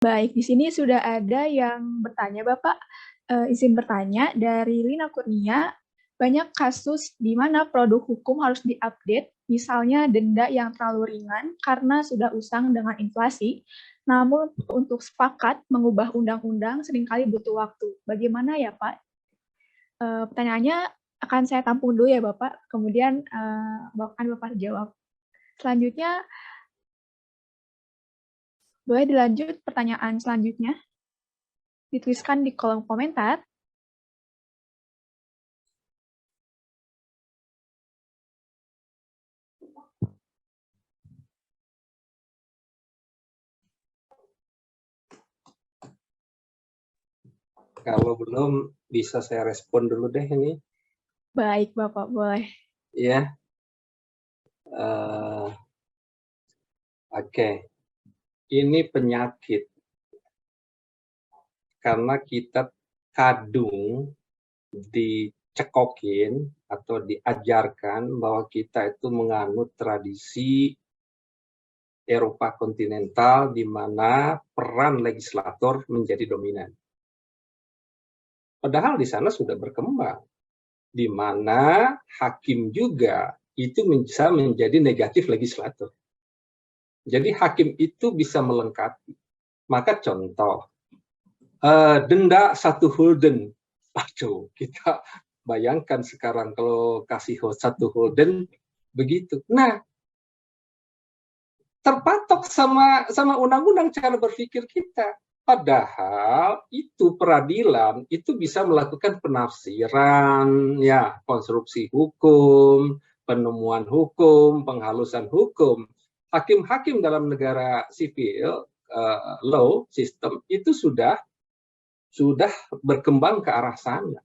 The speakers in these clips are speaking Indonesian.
Baik, di sini sudah ada yang bertanya, Bapak. Izin bertanya dari Lina Kurnia, banyak kasus di mana produk hukum harus diupdate, misalnya denda yang terlalu ringan karena sudah usang dengan inflasi, namun untuk sepakat mengubah undang-undang seringkali butuh waktu. Bagaimana ya, Pak? Pertanyaannya akan saya tampung dulu ya, Bapak, kemudian akan Bapak jawab. Selanjutnya, boleh dilanjut pertanyaan selanjutnya? Dituliskan di kolom komentar. Kalau belum, bisa saya respon dulu deh ini. Baik, Bapak, boleh. Ya. Oke. Ini penyakit. Karena kita kadung dicekokin atau diajarkan bahwa kita itu menganut tradisi Eropa kontinental di mana peran legislator menjadi dominan. Padahal di sana sudah berkembang, di mana hakim juga itu bisa menjadi negatif legislator. Jadi hakim itu bisa melengkapi. Maka contoh, denda 1 gulden. Aduh, kita bayangkan sekarang kalau kasih 1 gulden begitu. Nah, terpatok sama undang-undang cara berpikir kita. Padahal itu peradilan itu bisa melakukan penafsiran, ya, konstruksi hukum, penemuan hukum, penghalusan hukum. Hakim-hakim dalam negara sipil, law system itu sudah berkembang ke arah sana.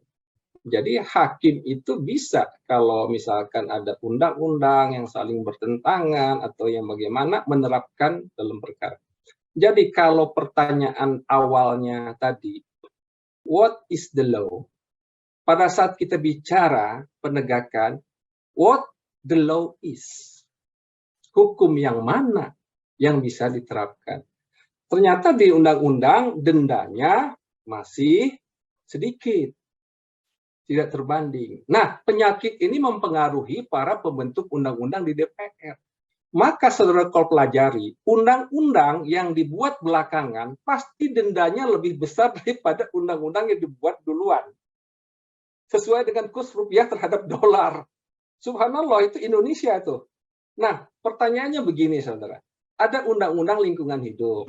Jadi hakim itu bisa kalau misalkan ada undang-undang yang saling bertentangan atau yang bagaimana menerapkan dalam perkara. Jadi kalau pertanyaan awalnya tadi, what is the law? Pada saat kita bicara penegakan, what the law is? Hukum yang mana yang bisa diterapkan? Ternyata di undang-undang dendanya masih sedikit, tidak terbanding. Nah, penyakit ini mempengaruhi para pembentuk undang-undang di DPR. Maka saudara kalau pelajari, undang-undang yang dibuat belakangan pasti dendanya lebih besar daripada undang-undang yang dibuat duluan. Sesuai dengan kurs rupiah terhadap dolar. Subhanallah, itu Indonesia tuh. Nah, pertanyaannya begini saudara. Ada undang-undang lingkungan hidup.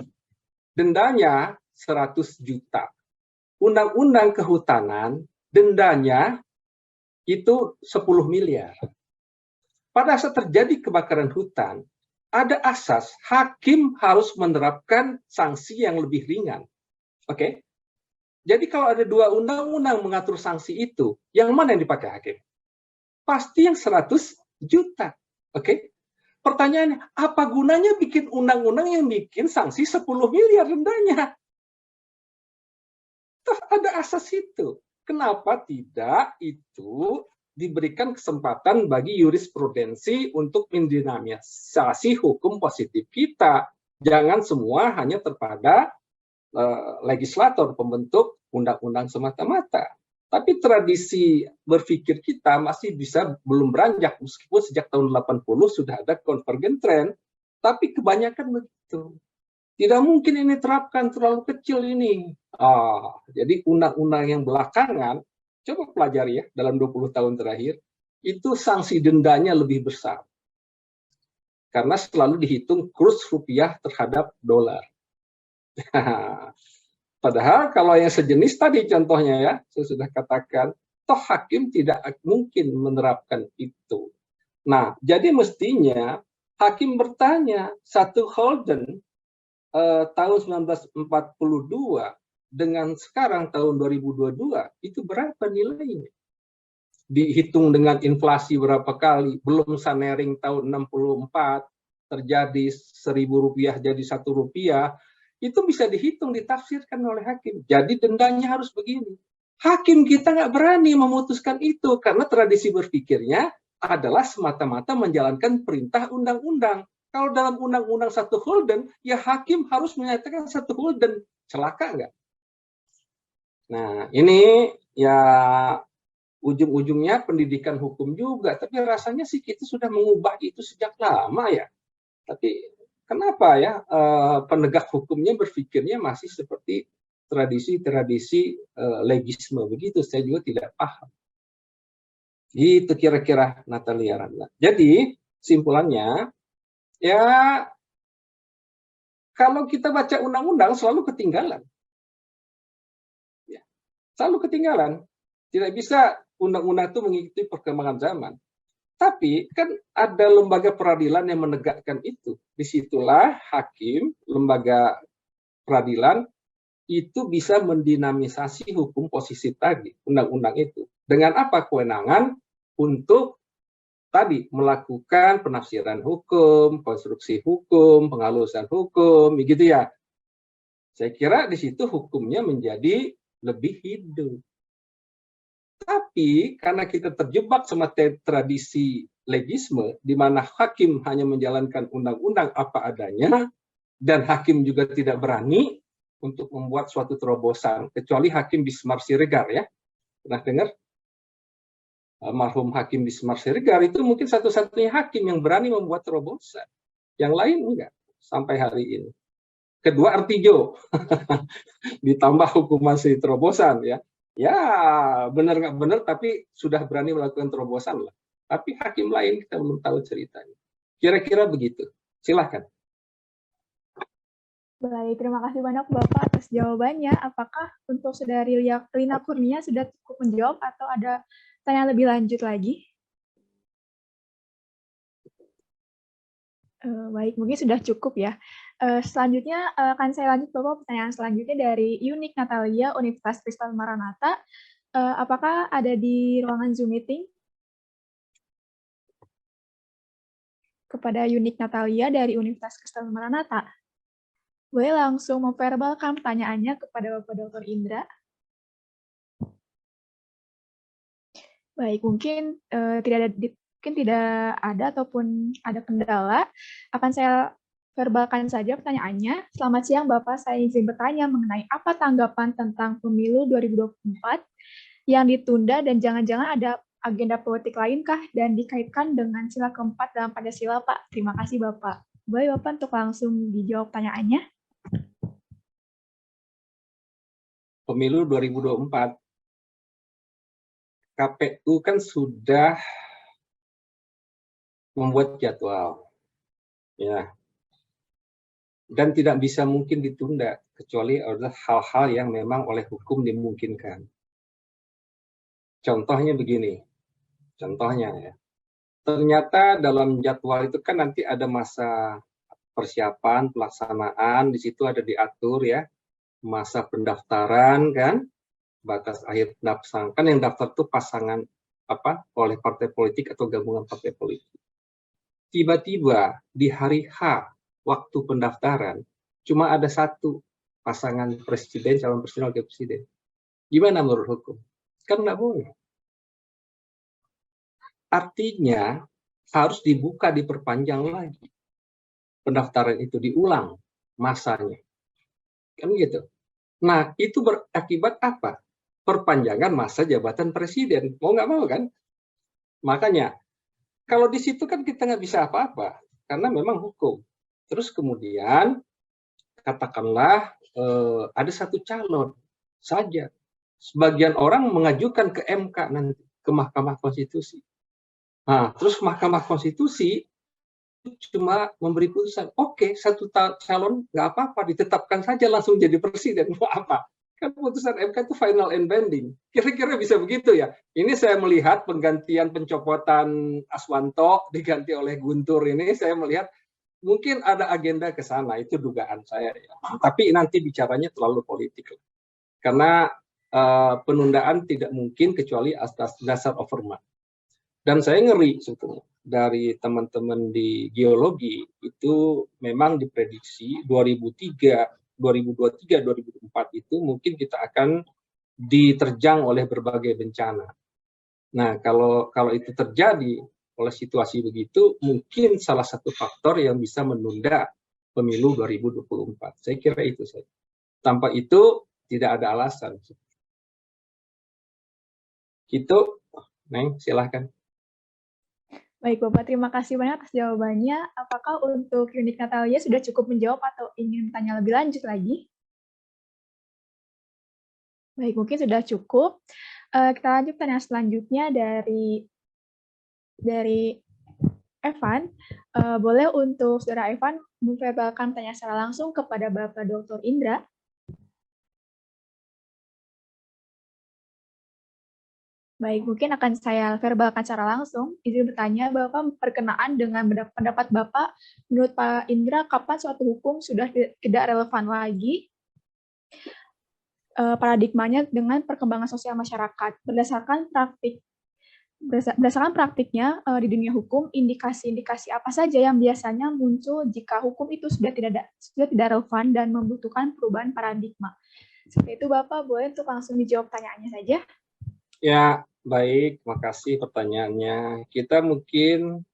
Dendanya 100 juta. Undang-undang kehutanan, dendanya itu 10 miliar. Pada saat terjadi kebakaran hutan, ada asas hakim harus menerapkan sanksi yang lebih ringan. Oke? Jadi kalau ada 2 undang-undang mengatur sanksi itu, yang mana yang dipakai hakim? Pasti yang 100 juta. Oke? Pertanyaannya, apa gunanya bikin undang-undang yang bikin sanksi 10 miliar dendanya? Toh ada asas itu. Kenapa tidak itu diberikan kesempatan bagi jurisprudensi untuk mendinamisasi hukum positif kita. Jangan semua hanya terpada legislator, pembentuk undang-undang semata-mata. Tapi tradisi berpikir kita masih bisa belum beranjak, meskipun sejak tahun 80 sudah ada convergent trend, tapi kebanyakan begitu. Tidak mungkin ini terapkan, terlalu kecil ini. Jadi undang-undang yang belakangan, coba pelajari ya, dalam 20 tahun terakhir, itu sanksi dendanya lebih besar. Karena selalu dihitung kurs rupiah terhadap dolar. Padahal kalau yang sejenis tadi contohnya ya, saya sudah katakan, toh hakim tidak mungkin menerapkan itu. Nah, jadi mestinya hakim bertanya, 1 gulden tahun 1942 dengan sekarang tahun 2022 itu berapa nilainya? Dihitung dengan inflasi berapa kali, belum sanering tahun 64 terjadi 1.000 rupiah jadi 1 rupiah, itu bisa dihitung, ditafsirkan oleh hakim. Jadi dendanya harus begini. Hakim kita nggak berani memutuskan itu karena tradisi berpikirnya adalah semata-mata menjalankan perintah undang-undang. Kalau dalam undang-undang satu holden, ya hakim harus menyatakan satu holden. Celaka nggak? Nah, ini ya ujung-ujungnya pendidikan hukum juga, tapi rasanya sih kita sudah mengubah itu sejak lama ya. Tapi kenapa ya penegak hukumnya berpikirnya masih seperti tradisi-tradisi legisme begitu? Saya juga tidak paham. Itu kira-kira Natalia Radla. Jadi simpulannya ya kalau kita baca undang-undang selalu ketinggalan. Ya, selalu ketinggalan. Tidak bisa undang-undang itu mengikuti perkembangan zaman. Tapi kan ada lembaga peradilan yang menegakkan itu. Disitulah hakim, lembaga peradilan, itu bisa mendinamisasi hukum posisi tadi, undang-undang itu. Dengan apa kewenangan untuk tadi melakukan penafsiran hukum, konstruksi hukum, penghalusan hukum, begitu ya. Saya kira di situ hukumnya menjadi lebih hidup. Tapi karena kita terjebak sama tradisi legisme, di mana hakim hanya menjalankan undang-undang apa adanya, dan hakim juga tidak berani untuk membuat suatu terobosan, kecuali Hakim Bismar Siregar ya. Pernah dengar? Almarhum Hakim Bismar Siregar itu mungkin satu-satunya hakim yang berani membuat terobosan. Yang lain enggak, sampai hari ini. Kedua Artijo, ditambah hukuman si terobosan ya. Ya, benar nggak benar, tapi sudah berani melakukan terobosan lah. Tapi hakim lain kita belum tahu ceritanya. Kira-kira begitu. Silahkan. Baik, terima kasih banyak Bapak atas jawabannya. Apakah untuk saudari Lina Kurnia sudah cukup menjawab atau ada tanya lebih lanjut lagi? Baik, mungkin sudah cukup ya. Selanjutnya akan saya lanjut Bapak pertanyaan selanjutnya dari Yunik Natalia Universitas Kristen Maranatha. Apakah ada di ruangan Zoom meeting? Kepada Yunik Natalia dari Universitas Kristen Maranatha. Boleh langsung memverbalkan pertanyaannya kepada Bapak Dr. Indra. Baik, mungkin tidak ada ataupun ada kendala. Akan saya verbalkan saja pertanyaannya. Selamat siang Bapak, saya izin bertanya mengenai apa tanggapan tentang pemilu 2024 yang ditunda dan jangan-jangan ada agenda politik lainkah dan dikaitkan dengan sila keempat dalam Pancasila, Pak. Terima kasih Bapak. Boleh Bapak untuk langsung dijawab pertanyaannya? Pemilu 2024, KPU kan sudah membuat jadwal, ya, dan tidak bisa mungkin ditunda kecuali ada hal-hal yang memang oleh hukum dimungkinkan. Contohnya begini, contohnya ya, ternyata dalam jadwal itu kan nanti ada masa persiapan, pelaksanaan, di situ ada diatur ya, masa pendaftaran kan, batas akhir pendaftaran, kan yang daftar itu pasangan apa oleh partai politik atau gabungan partai politik. Tiba-tiba di hari H waktu pendaftaran cuma ada satu pasangan presiden, calon presiden, wakil presiden. Gimana menurut hukum? Kan nggak boleh. Artinya harus dibuka, diperpanjang lagi. Pendaftaran itu diulang masanya. Kan gitu. Nah, itu berakibat apa? Perpanjangan masa jabatan presiden. Mau nggak mau kan? Makanya, kalau di situ kan kita nggak bisa apa-apa. Karena memang hukum. Terus kemudian, katakanlah ada satu calon saja. Sebagian orang mengajukan ke MK nanti, ke Mahkamah Konstitusi. Nah, terus Mahkamah Konstitusi cuma memberi putusan, oke, satu calon nggak apa-apa, ditetapkan saja langsung jadi presiden, mau apa? Kan putusan MK itu final and binding. Kira-kira bisa begitu ya. Ini saya melihat penggantian pencopotan Aswanto diganti oleh Guntur ini, saya melihat mungkin ada agenda ke sana, itu dugaan saya ya. Tapi nanti bicaranya terlalu politik. Karena penundaan tidak mungkin kecuali atas dasar overmark. Dan saya ngeri sebetulnya dari teman-teman di geologi itu memang diprediksi 2023, 2024 itu mungkin kita akan diterjang oleh berbagai bencana. Nah, kalau itu terjadi, oleh situasi begitu, mungkin salah satu faktor yang bisa menunda pemilu 2024. Saya kira itu saja. Tanpa itu tidak ada alasan. Itu, Neng, silahkan. Baik, Bapak. Terima kasih banyak atas jawabannya. Apakah untuk unit Natalia sudah cukup menjawab atau ingin bertanya lebih lanjut lagi? Baik, mungkin sudah cukup. Kita lanjut pertanyaan selanjutnya dari Evan. Boleh untuk Saudara Evan memverbalkan pertanyaan secara langsung kepada Bapak Dr. Indra. Baik, mungkin akan saya verbalkan secara langsung. Izin bertanya, Bapak berkenaan dengan pendapat Bapak, menurut Pak Indra, kapan suatu hukum sudah tidak relevan lagi paradigmanya dengan perkembangan sosial masyarakat. Berdasarkan praktiknya di dunia hukum, indikasi-indikasi apa saja yang biasanya muncul jika hukum itu sudah tidak relevan dan membutuhkan perubahan paradigma. Seperti itu, Bapak, boleh untuk langsung dijawab pertanyaannya saja? Ya, baik, makasih pertanyaannya. Kita mungkin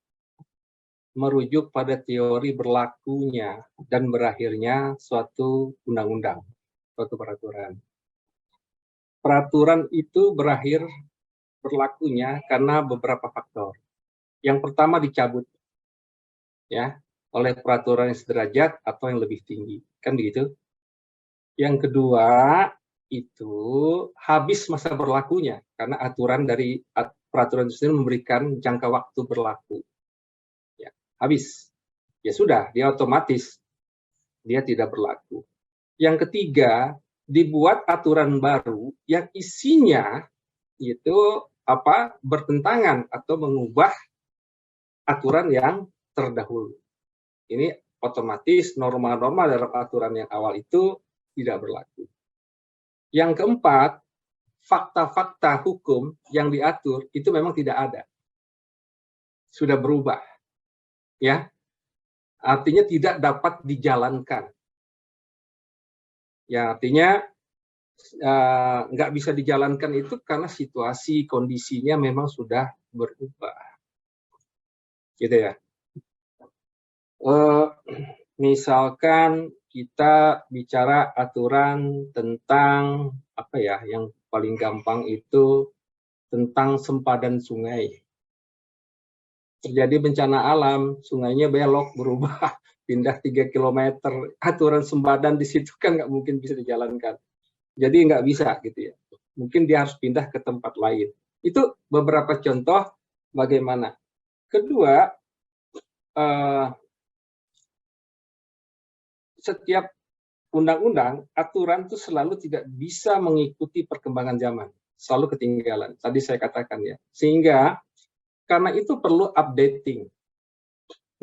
merujuk pada teori berlakunya dan berakhirnya suatu undang-undang, suatu peraturan. Peraturan itu berakhir berlakunya karena beberapa faktor. Yang pertama dicabut, ya, oleh peraturan yang sederajat atau yang lebih tinggi, kan begitu? Yang kedua itu habis masa berlakunya karena aturan dari peraturan itu sendiri memberikan jangka waktu berlaku. Ya, habis. Ya sudah, dia otomatis dia tidak berlaku. Yang ketiga, dibuat aturan baru yang isinya itu bertentangan atau mengubah aturan yang terdahulu. Ini otomatis norma-norma dalam aturan yang awal itu tidak berlaku. Yang keempat, fakta-fakta hukum yang diatur itu memang tidak ada. Sudah berubah. Ya. Artinya tidak dapat dijalankan. Ya, artinya nggak bisa dijalankan itu karena situasi, kondisinya memang sudah berubah. Gitu ya. Misalkan kita bicara aturan tentang yang paling gampang itu tentang sempadan sungai. Terjadi bencana alam, sungainya belok, berubah, pindah 3 km, aturan sempadan di situ kan nggak mungkin bisa dijalankan. Jadi nggak bisa gitu ya. Mungkin dia harus pindah ke tempat lain. Itu beberapa contoh bagaimana. Kedua, setiap undang-undang, aturan itu selalu tidak bisa mengikuti perkembangan zaman. Selalu ketinggalan. Tadi saya katakan ya. Sehingga karena itu perlu updating.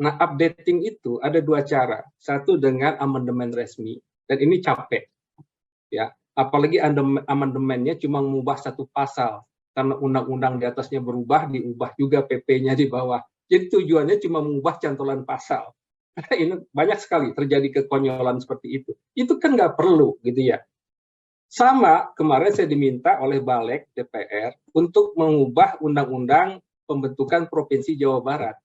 Nah, updating itu ada dua cara. Satu dengan amandemen resmi, dan ini capek. Ya, apalagi amandemennya cuma mengubah satu pasal. Karena undang-undang di atasnya berubah, diubah juga PP-nya di bawah. Jadi tujuannya cuma mengubah cantolan pasal. Ini banyak sekali terjadi kekonyolan seperti itu. Itu kan nggak perlu, gitu ya. Sama, kemarin saya diminta oleh Balik DPR untuk mengubah undang-undang pembentukan Provinsi Jawa Barat.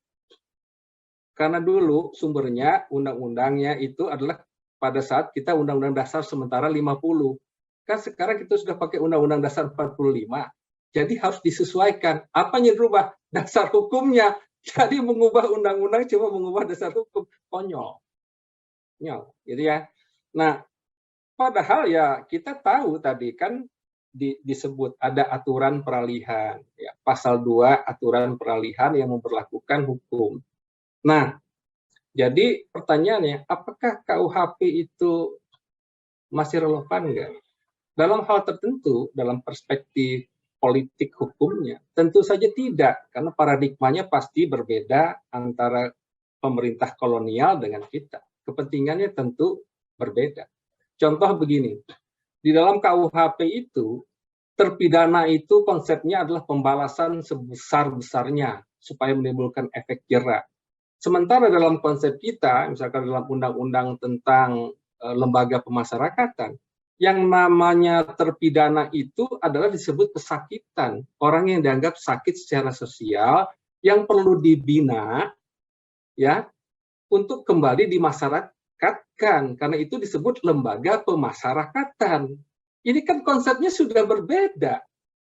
Karena dulu sumbernya, undang-undangnya itu adalah pada saat kita Undang-Undang Dasar sementara 50. Kan sekarang kita sudah pakai Undang-Undang Dasar 45. Jadi harus disesuaikan. Apa yang dirubah? Dasar hukumnya. Jadi mengubah undang-undang cuma mengubah dasar hukum. Konyol. Gitu ya. Nah, padahal ya kita tahu tadi kan disebut ada aturan peralihan. Ya, pasal 2 aturan peralihan yang memperlakukan hukum. Nah, jadi pertanyaannya, apakah KUHP itu masih relevan nggak? Dalam hal tertentu, dalam perspektif politik hukumnya, tentu saja tidak, karena paradigmanya pasti berbeda antara pemerintah kolonial dengan kita. Kepentingannya tentu berbeda. Contoh begini, di dalam KUHP itu, terpidana itu konsepnya adalah pembalasan sebesar-besarnya supaya menimbulkan efek jera. Sementara dalam konsep kita, misalkan dalam undang-undang tentang lembaga pemasyarakatan, yang namanya terpidana itu adalah disebut kesakitan. Orang yang dianggap sakit secara sosial, yang perlu dibina ya untuk kembali dimasyarakatkan, karena itu disebut lembaga pemasyarakatan. Ini kan konsepnya sudah berbeda.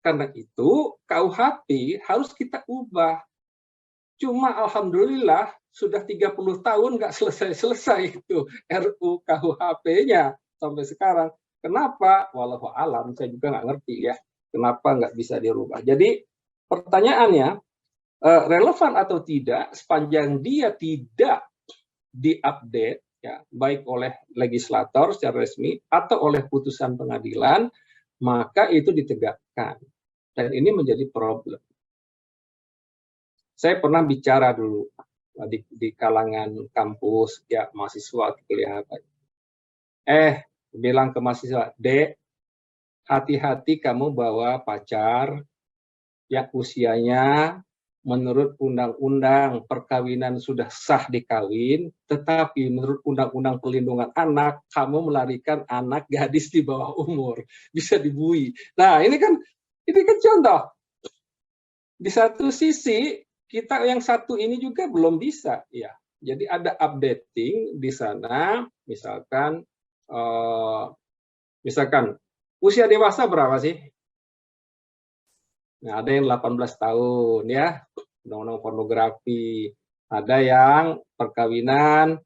Karena itu KUHP harus kita ubah. Cuma alhamdulillah sudah 30 tahun nggak selesai-selesai itu RUU KUHP-nya sampai sekarang. Kenapa? Wallahu alam, saya juga nggak ngerti ya. Kenapa nggak bisa dirubah. Jadi pertanyaannya, relevan atau tidak, sepanjang dia tidak diupdate, ya, baik oleh legislator secara resmi atau oleh putusan pengadilan, maka itu ditegakkan. Dan ini menjadi problem. Saya pernah bicara dulu di kalangan kampus, ya mahasiswa kuliah apa. Bilang ke mahasiswa, Dek, hati-hati kamu bawa pacar yang usianya menurut undang-undang perkawinan sudah sah dikawin, tetapi menurut undang-undang perlindungan anak, kamu melarikan anak gadis di bawah umur, bisa dibui. Nah, ini kan contoh. Di satu sisi, kita yang satu ini juga belum bisa, ya. Jadi ada updating di sana, misalkan usia dewasa berapa sih? Nah, ada yang 18 tahun ya, undang-undang pornografi. Ada yang perkawinan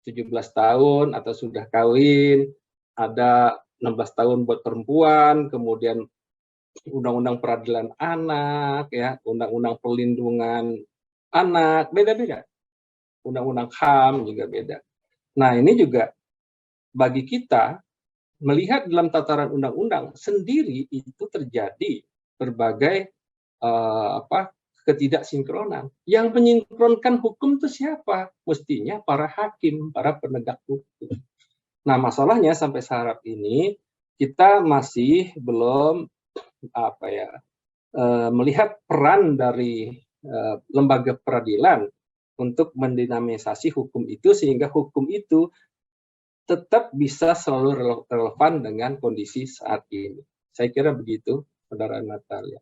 17 tahun atau sudah kawin, ada 16 tahun buat perempuan, kemudian undang-undang peradilan anak, ya, undang-undang perlindungan anak, beda-beda. Undang-undang HAM juga beda. Nah, ini juga bagi kita melihat dalam tataran undang-undang sendiri itu terjadi berbagai ketidaksinkronan. Yang menyinkronkan hukum itu siapa? Mestinya para hakim, para penegak hukum. Nah, masalahnya sampai saat ini kita masih belum melihat peran dari lembaga peradilan untuk mendinamisasi hukum itu sehingga hukum itu tetap bisa selalu relevan dengan kondisi saat ini. Saya kira begitu, Saudara Natalia.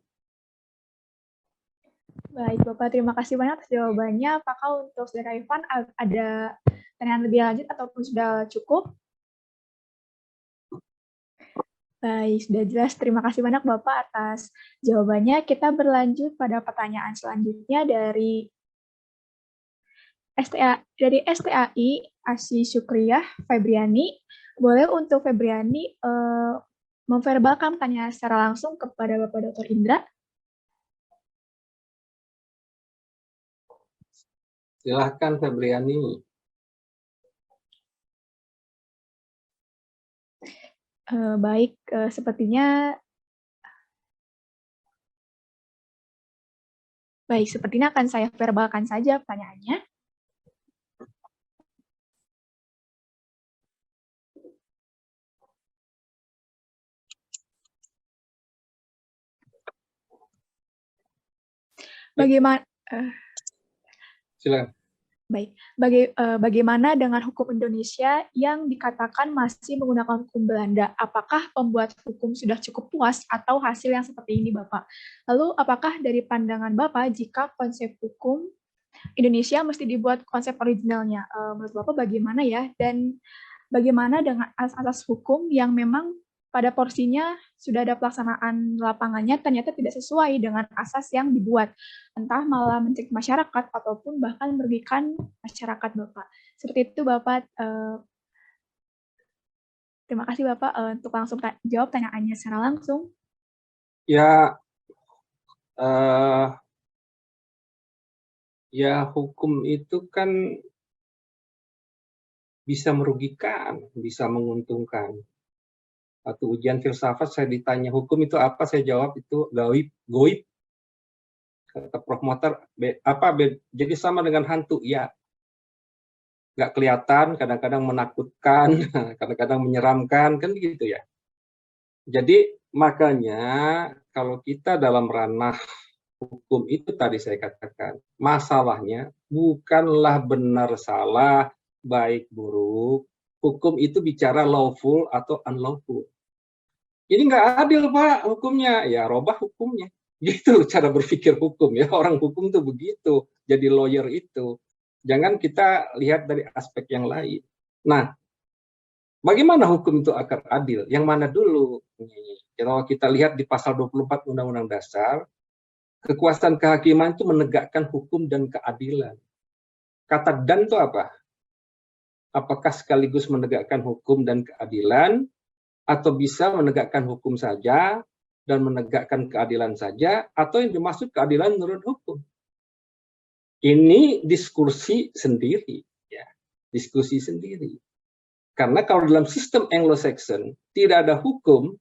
Baik, Bapak. Terima kasih banyak atas jawabannya. Apakah untuk Saudara Ivan ada pertanyaan lebih lanjut ataupun sudah cukup? Baik, sudah jelas. Terima kasih banyak Bapak atas jawabannya. Kita berlanjut pada pertanyaan selanjutnya dari STAI Asy Syukriyah Febriani. Boleh untuk Febriani memverbalkan pertanyaan secara langsung kepada Bapak Dr. Indra? Silahkan Febriani. Baik, sepertinya akan saya verbalkan saja pertanyaannya. Bagaimana? Silakan. Baik, bagaimana dengan hukum Indonesia yang dikatakan masih menggunakan hukum Belanda? Apakah pembuat hukum sudah cukup puas atau hasil yang seperti ini, Bapak? Lalu, apakah dari pandangan Bapak jika konsep hukum Indonesia mesti dibuat konsep originalnya? Menurut Bapak bagaimana ya? Dan bagaimana dengan asas-asas hukum yang memang pada porsinya sudah ada pelaksanaan lapangannya ternyata tidak sesuai dengan asas yang dibuat, entah malah mencegah masyarakat ataupun bahkan merugikan masyarakat, Bapak. Seperti itu, Bapak. Terima kasih, Bapak, untuk langsung jawab pertanyaannya secara langsung. Ya, hukum itu kan bisa merugikan, bisa menguntungkan. Waktu ujian filsafat saya ditanya hukum itu apa, saya jawab itu goib. Kata Prof. Motor, jadi sama dengan hantu, ya. Nggak kelihatan, kadang-kadang menakutkan, kadang-kadang menyeramkan, kan gitu ya. Jadi makanya kalau kita dalam ranah hukum itu tadi saya katakan, masalahnya bukanlah benar salah, baik buruk. Hukum itu bicara lawful atau unlawful. Ini nggak adil, Pak, hukumnya. Ya, robah hukumnya. Gitu cara berpikir hukum ya. Orang hukum tuh begitu, jadi lawyer itu. Jangan kita lihat dari aspek yang lain. Nah, bagaimana hukum itu akan adil? Yang mana dulu? Kalau kita lihat di pasal 24 Undang-Undang Dasar, kekuasaan kehakiman itu menegakkan hukum dan keadilan. Kata dan itu apa? Apakah sekaligus menegakkan hukum dan keadilan, atau bisa menegakkan hukum saja dan menegakkan keadilan saja, atau yang dimaksud keadilan menurut hukum? Ini diskusi sendiri, ya, diskusi sendiri. Karena kalau dalam sistem Anglo-Saxon tidak ada hukum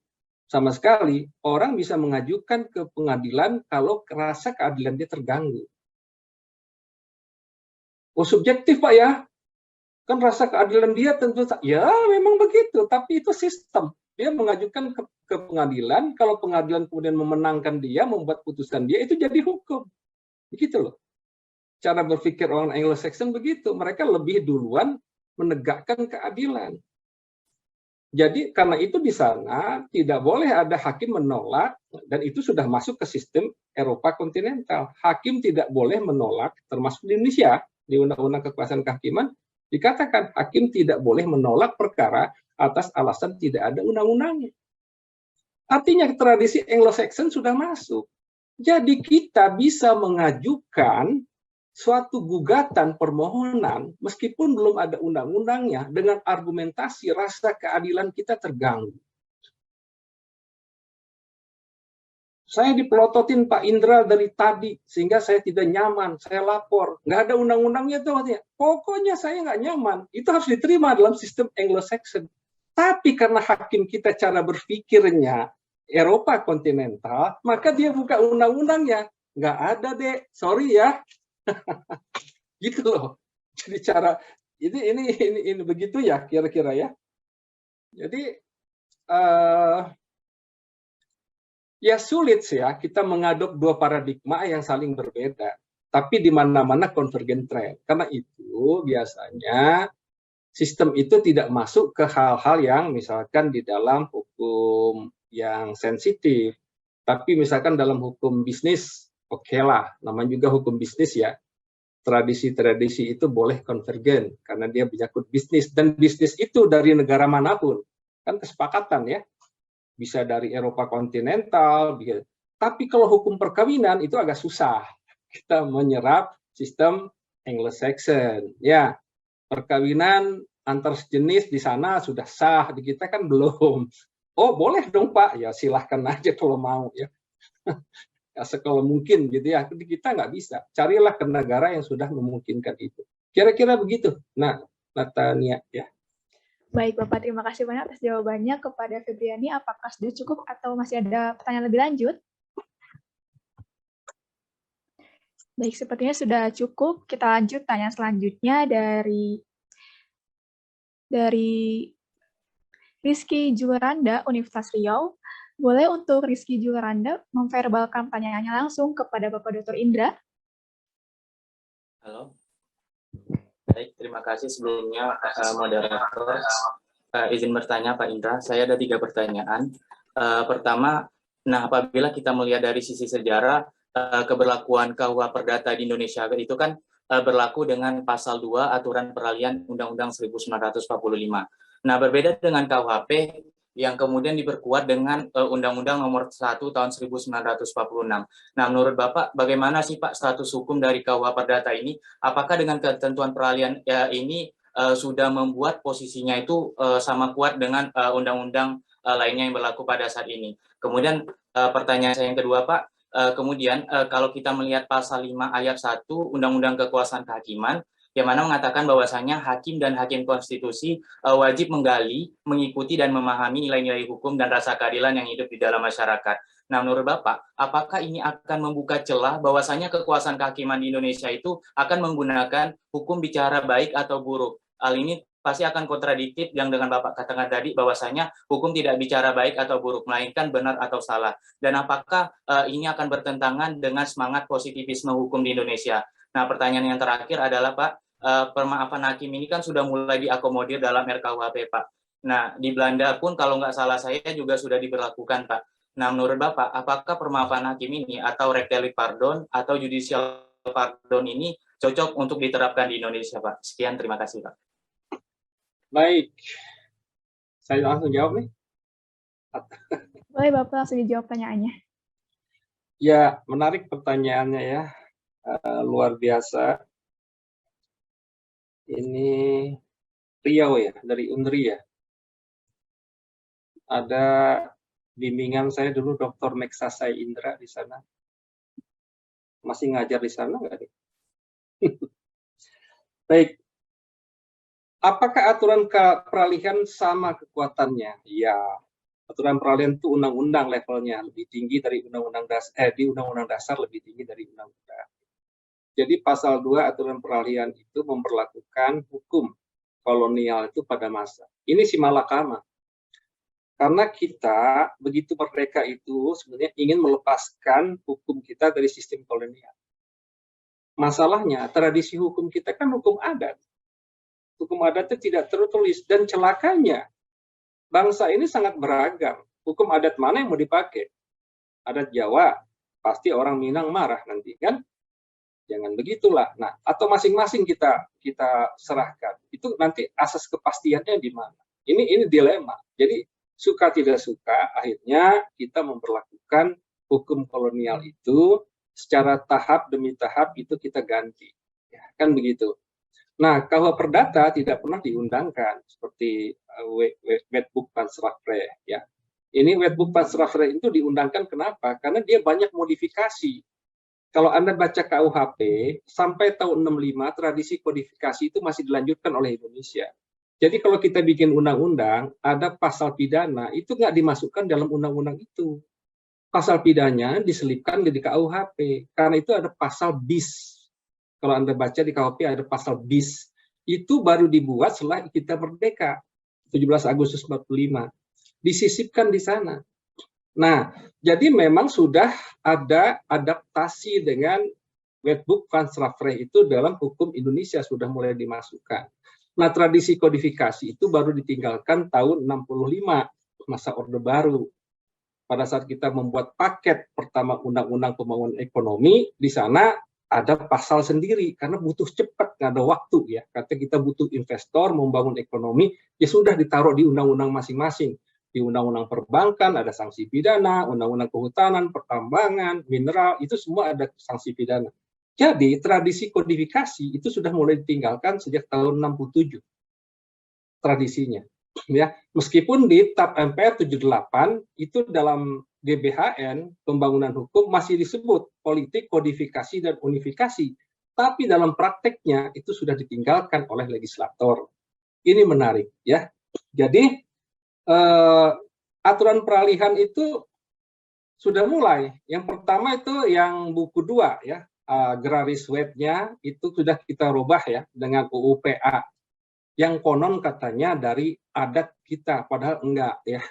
sama sekali, orang bisa mengajukan ke pengadilan kalau rasa keadilan dia terganggu. Oh, subjektif Pak ya, kan rasa keadilan dia tentu, ya memang begitu, tapi itu sistem. Dia mengajukan ke pengadilan, kalau pengadilan kemudian memenangkan dia, membuat putusan dia, itu jadi hukum. Begitu loh. Cara berpikir orang Anglo-Saxon begitu, mereka lebih duluan menegakkan keadilan. Jadi karena itu di sana tidak boleh ada hakim menolak, dan itu sudah masuk ke sistem Eropa kontinental. Hakim tidak boleh menolak, termasuk di Indonesia, di Undang-Undang Kekuasaan Kehakiman, dikatakan hakim tidak boleh menolak perkara atas alasan tidak ada undang-undangnya. Artinya tradisi Anglo-Saxon sudah masuk. Jadi kita bisa mengajukan suatu gugatan permohonan meskipun belum ada undang-undangnya dengan argumentasi rasa keadilan kita terganggu. Saya dipelototin Pak Indra dari tadi sehingga saya tidak nyaman, saya lapor, nggak ada undang-undangnya tuh artinya. Pokoknya saya nggak nyaman, itu harus diterima dalam sistem Anglo-Saxon. Tapi karena hakim kita cara berpikirnya Eropa kontinental, maka dia buka undang-undangnya. Nggak ada deh, sorry ya. Gitu loh. Jadi cara ini begitu ya kira-kira ya. Jadi ya sulit ya kita mengadop dua paradigma yang saling berbeda, tapi di mana-mana convergent trend. Karena itu biasanya sistem itu tidak masuk ke hal-hal yang misalkan di dalam hukum yang sensitif, tapi misalkan dalam hukum bisnis, oke lah, namanya juga hukum bisnis ya. Tradisi-tradisi itu boleh konvergen karena dia menyangkut bisnis, dan bisnis itu dari negara manapun kan kesepakatan ya, bisa dari Eropa kontinental, tapi kalau hukum perkawinan itu agak susah, kita menyerap sistem Anglo-Saxon ya. Perkawinan antar sejenis di sana sudah sah, di kita kan belum. Oh boleh dong Pak, ya silahkan aja kalau mau ya. Sekolah mungkin gitu ya, kita nggak bisa. Carilah ke negara yang sudah memungkinkan itu. Kira-kira begitu. Nah, Natania ya. Baik Bapak, terima kasih banyak atas jawabannya. Kepada Febriani, apakah sudah cukup atau masih ada pertanyaan lebih lanjut? Baik, sepertinya sudah cukup. Kita lanjut tanya selanjutnya dari Rizky Juleranda, Universitas Riau. Boleh untuk Rizky Juleranda memverbalkan pertanyaannya langsung kepada Bapak Dr. Indra? Halo. Baik, terima kasih sebelumnya moderator. Izin bertanya Pak Indra, saya ada 3 pertanyaan. Pertama, nah apabila kita melihat dari sisi sejarah, keberlakuan KUH Perdata di Indonesia itu kan berlaku dengan pasal 2 aturan peralihan Undang-Undang 1945. Nah, berbeda dengan KUHP yang kemudian diperkuat dengan Undang-Undang Nomor 1 Tahun 1946. Nah, menurut Bapak, bagaimana sih Pak status hukum dari KUH Perdata ini? Apakah dengan ketentuan peralihan ini sudah membuat posisinya itu sama kuat dengan undang-undang lainnya yang berlaku pada saat ini? Kemudian pertanyaan saya yang kedua Pak, kemudian kalau kita melihat pasal 5 ayat 1 Undang-Undang Kekuasaan Kehakiman, yang mana mengatakan bahwasannya hakim dan hakim konstitusi wajib menggali, mengikuti dan memahami nilai-nilai hukum dan rasa keadilan yang hidup di dalam masyarakat. Nah, menurut Bapak, apakah ini akan membuka celah bahwasannya kekuasaan kehakiman di Indonesia itu akan menggunakan hukum bicara baik atau buruk? Hal ini pasti akan kontradiktif yang dengan Bapak katakan tadi bahwasanya hukum tidak bicara baik atau buruk, melainkan benar atau salah. Dan apakah ini akan bertentangan dengan semangat positivisme hukum di Indonesia? Nah, pertanyaan yang terakhir adalah Pak, permaafan hakim ini kan sudah mulai diakomodir dalam RKUHP Pak. Nah, di Belanda pun kalau nggak salah saya juga sudah diberlakukan Pak. Nah, menurut Bapak, apakah permaafan hakim ini atau retaliatory pardon atau judicial pardon ini cocok untuk diterapkan di Indonesia, Pak? Sekian, terima kasih, Pak. Baik, saya langsung jawab nih. Boleh Bapak langsung dijawab pertanyaannya. Ya, menarik pertanyaannya ya. Luar biasa. Ini Riau ya, dari Unri ya. Ada bimbingan saya dulu Dr. Meksasai Indra di sana. Masih ngajar di sana nggak nih? Baik. Apakah aturan peralihan sama kekuatannya? Ya, aturan peralihan itu undang-undang levelnya lebih tinggi dari undang-undang dasar, di undang-undang dasar lebih tinggi dari undang-undang. Jadi pasal 2 aturan peralihan itu memperlakukan hukum kolonial itu pada masa. Ini si malakama. Karena kita begitu merdeka itu sebenarnya ingin melepaskan hukum kita dari sistem kolonial. Masalahnya tradisi hukum kita kan hukum adat. Hukum adat itu tidak tertulis dan celakanya bangsa ini sangat beragam. Hukum adat mana yang mau dipakai? Adat Jawa, pasti orang Minang marah nanti kan? Jangan begitulah. Nah, atau masing-masing kita serahkan. Itu nanti asas kepastiannya di mana? Ini dilema. Jadi suka tidak suka, akhirnya kita memperlakukan hukum kolonial itu secara tahap demi tahap itu kita ganti, ya, kan begitu. Nah, KUH Perdata tidak pernah diundangkan seperti Wetboek Pansrafrecht, ya. Ini Wetboek Pansrafrecht itu diundangkan kenapa? Karena dia banyak modifikasi. Kalau Anda baca KUHP sampai tahun 65 tradisi kodifikasi itu masih dilanjutkan oleh Indonesia. Jadi kalau kita bikin undang-undang, ada pasal pidana, itu nggak dimasukkan dalam undang-undang itu. Pasal pidana diselipkan di KUHP, karena itu ada pasal bis. Kalau Anda baca di KUHP ada pasal bis. Itu baru dibuat setelah kita merdeka, 17 Agustus 45. Disisipkan di sana. Nah, jadi memang sudah ada adaptasi dengan Wetboek Pansrafrecht itu dalam hukum Indonesia sudah mulai dimasukkan. Nah, tradisi kodifikasi itu baru ditinggalkan tahun 65, masa Orde Baru. Pada saat kita membuat paket pertama Undang-Undang Pembangunan Ekonomi, di sana ada pasal sendiri, karena butuh cepat, nggak ada waktu ya. Kata kita butuh investor membangun ekonomi, ya sudah ditaruh di undang-undang masing-masing. Di Undang-Undang Perbankan ada sanksi pidana, Undang-Undang Kehutanan, Pertambangan, Mineral, itu semua ada sanksi pidana. Jadi tradisi kodifikasi itu sudah mulai ditinggalkan sejak tahun 67 tradisinya, ya. Meskipun di TAP MPR 78 itu dalam GBHN pembangunan hukum masih disebut politik kodifikasi dan unifikasi, tapi dalam prakteknya itu sudah ditinggalkan oleh legislator. Ini menarik, ya. Jadi aturan peralihan itu sudah mulai. Yang pertama itu yang buku 2 ya. Agraris Web-nya itu sudah kita rubah ya dengan UUPA yang konon katanya dari adat kita, padahal enggak ya.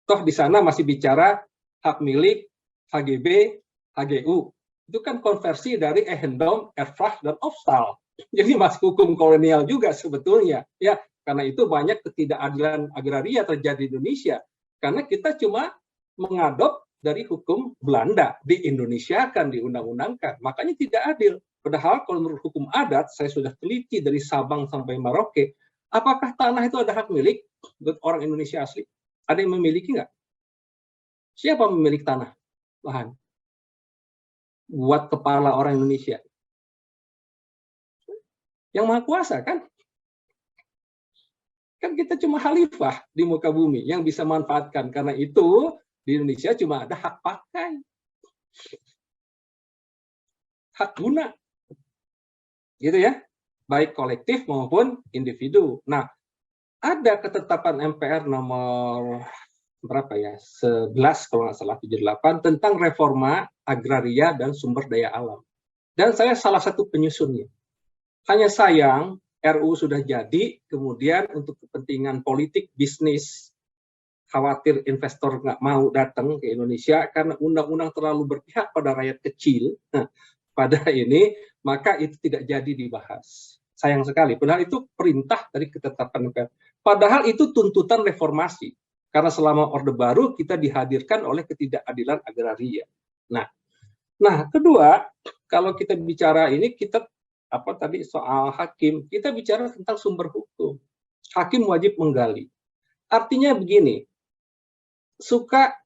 Toh di sana masih bicara hak milik, HGB, HGU. Itu kan konversi dari Eigendom, Erfrecht, dan Opstal. Jadi masih hukum kolonial juga sebetulnya ya. Karena itu banyak ketidakadilan agraria terjadi di Indonesia karena kita cuma mengadop dari hukum Belanda, di Indonesia kan diundang-undangkan, makanya tidak adil. Padahal kalau menurut hukum adat, saya sudah teliti dari Sabang sampai Merauke, apakah tanah itu ada hak milik buat orang Indonesia asli? Ada yang memiliki nggak? Siapa memiliki tanah, lahan? Buat kepala orang Indonesia. Yang Maha Kuasa kan? Kan kita cuma khalifah di muka bumi yang bisa manfaatkan, karena itu di Indonesia cuma ada hak pakai, hak guna, gitu ya, baik kolektif maupun individu. Nah, ada ketetapan MPR nomor berapa ya, 11 kalau nggak salah 78 tentang reforma agraria dan sumber daya alam. Dan saya salah satu penyusunnya. Hanya sayang RU sudah jadi, kemudian untuk kepentingan politik, bisnis, khawatir investor nggak mau datang ke Indonesia karena undang-undang terlalu berpihak pada rakyat kecil, pada ini, maka itu tidak jadi dibahas. Sayang sekali, padahal itu perintah dari ketetapan MPR. Padahal itu tuntutan reformasi. Karena selama Orde Baru kita dihadirkan oleh ketidakadilan agraria. Nah, kedua, kalau kita bicara ini, kita tadi soal hakim, kita bicara tentang sumber hukum. Hakim wajib menggali. Artinya begini, suka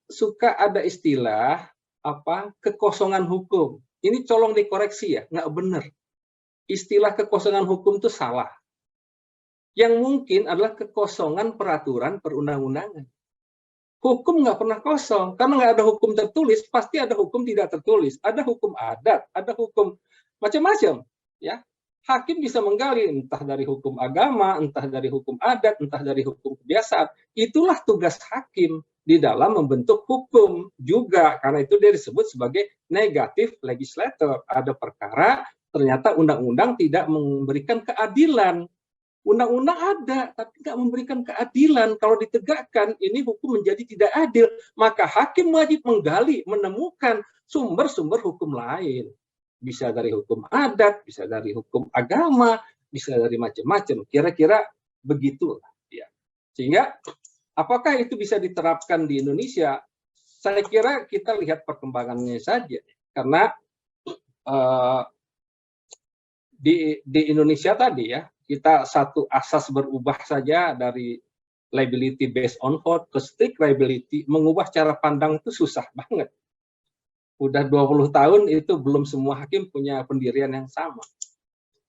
ada istilah kekosongan hukum. Ini colong dikoreksi ya, nggak benar. Istilah kekosongan hukum itu salah. Yang mungkin adalah kekosongan peraturan perundang-undangan. Hukum nggak pernah kosong, karena nggak ada hukum tertulis, pasti ada hukum tidak tertulis. Ada hukum adat, ada hukum macam-macam. Ya, hakim bisa menggali entah dari hukum agama, entah dari hukum adat, entah dari hukum kebiasaan. Itulah tugas hakim di dalam membentuk hukum juga, karena itu dia disebut sebagai negatif legislator. Ada perkara ternyata undang-undang tidak memberikan keadilan. Undang-undang ada, tapi nggak memberikan keadilan. Kalau ditegakkan, ini hukum menjadi tidak adil. Maka hakim wajib menggali, menemukan sumber-sumber hukum lain. Bisa dari hukum adat, bisa dari hukum agama, bisa dari macam-macam. Kira-kira begitulah. Ya. Sehingga, apakah itu bisa diterapkan di Indonesia? Saya kira kita lihat perkembangannya saja. Karena di Indonesia tadi ya, kita satu asas berubah saja dari liability based on fault ke strict liability, mengubah cara pandang itu susah banget. Udah 20 tahun itu belum semua hakim punya pendirian yang sama.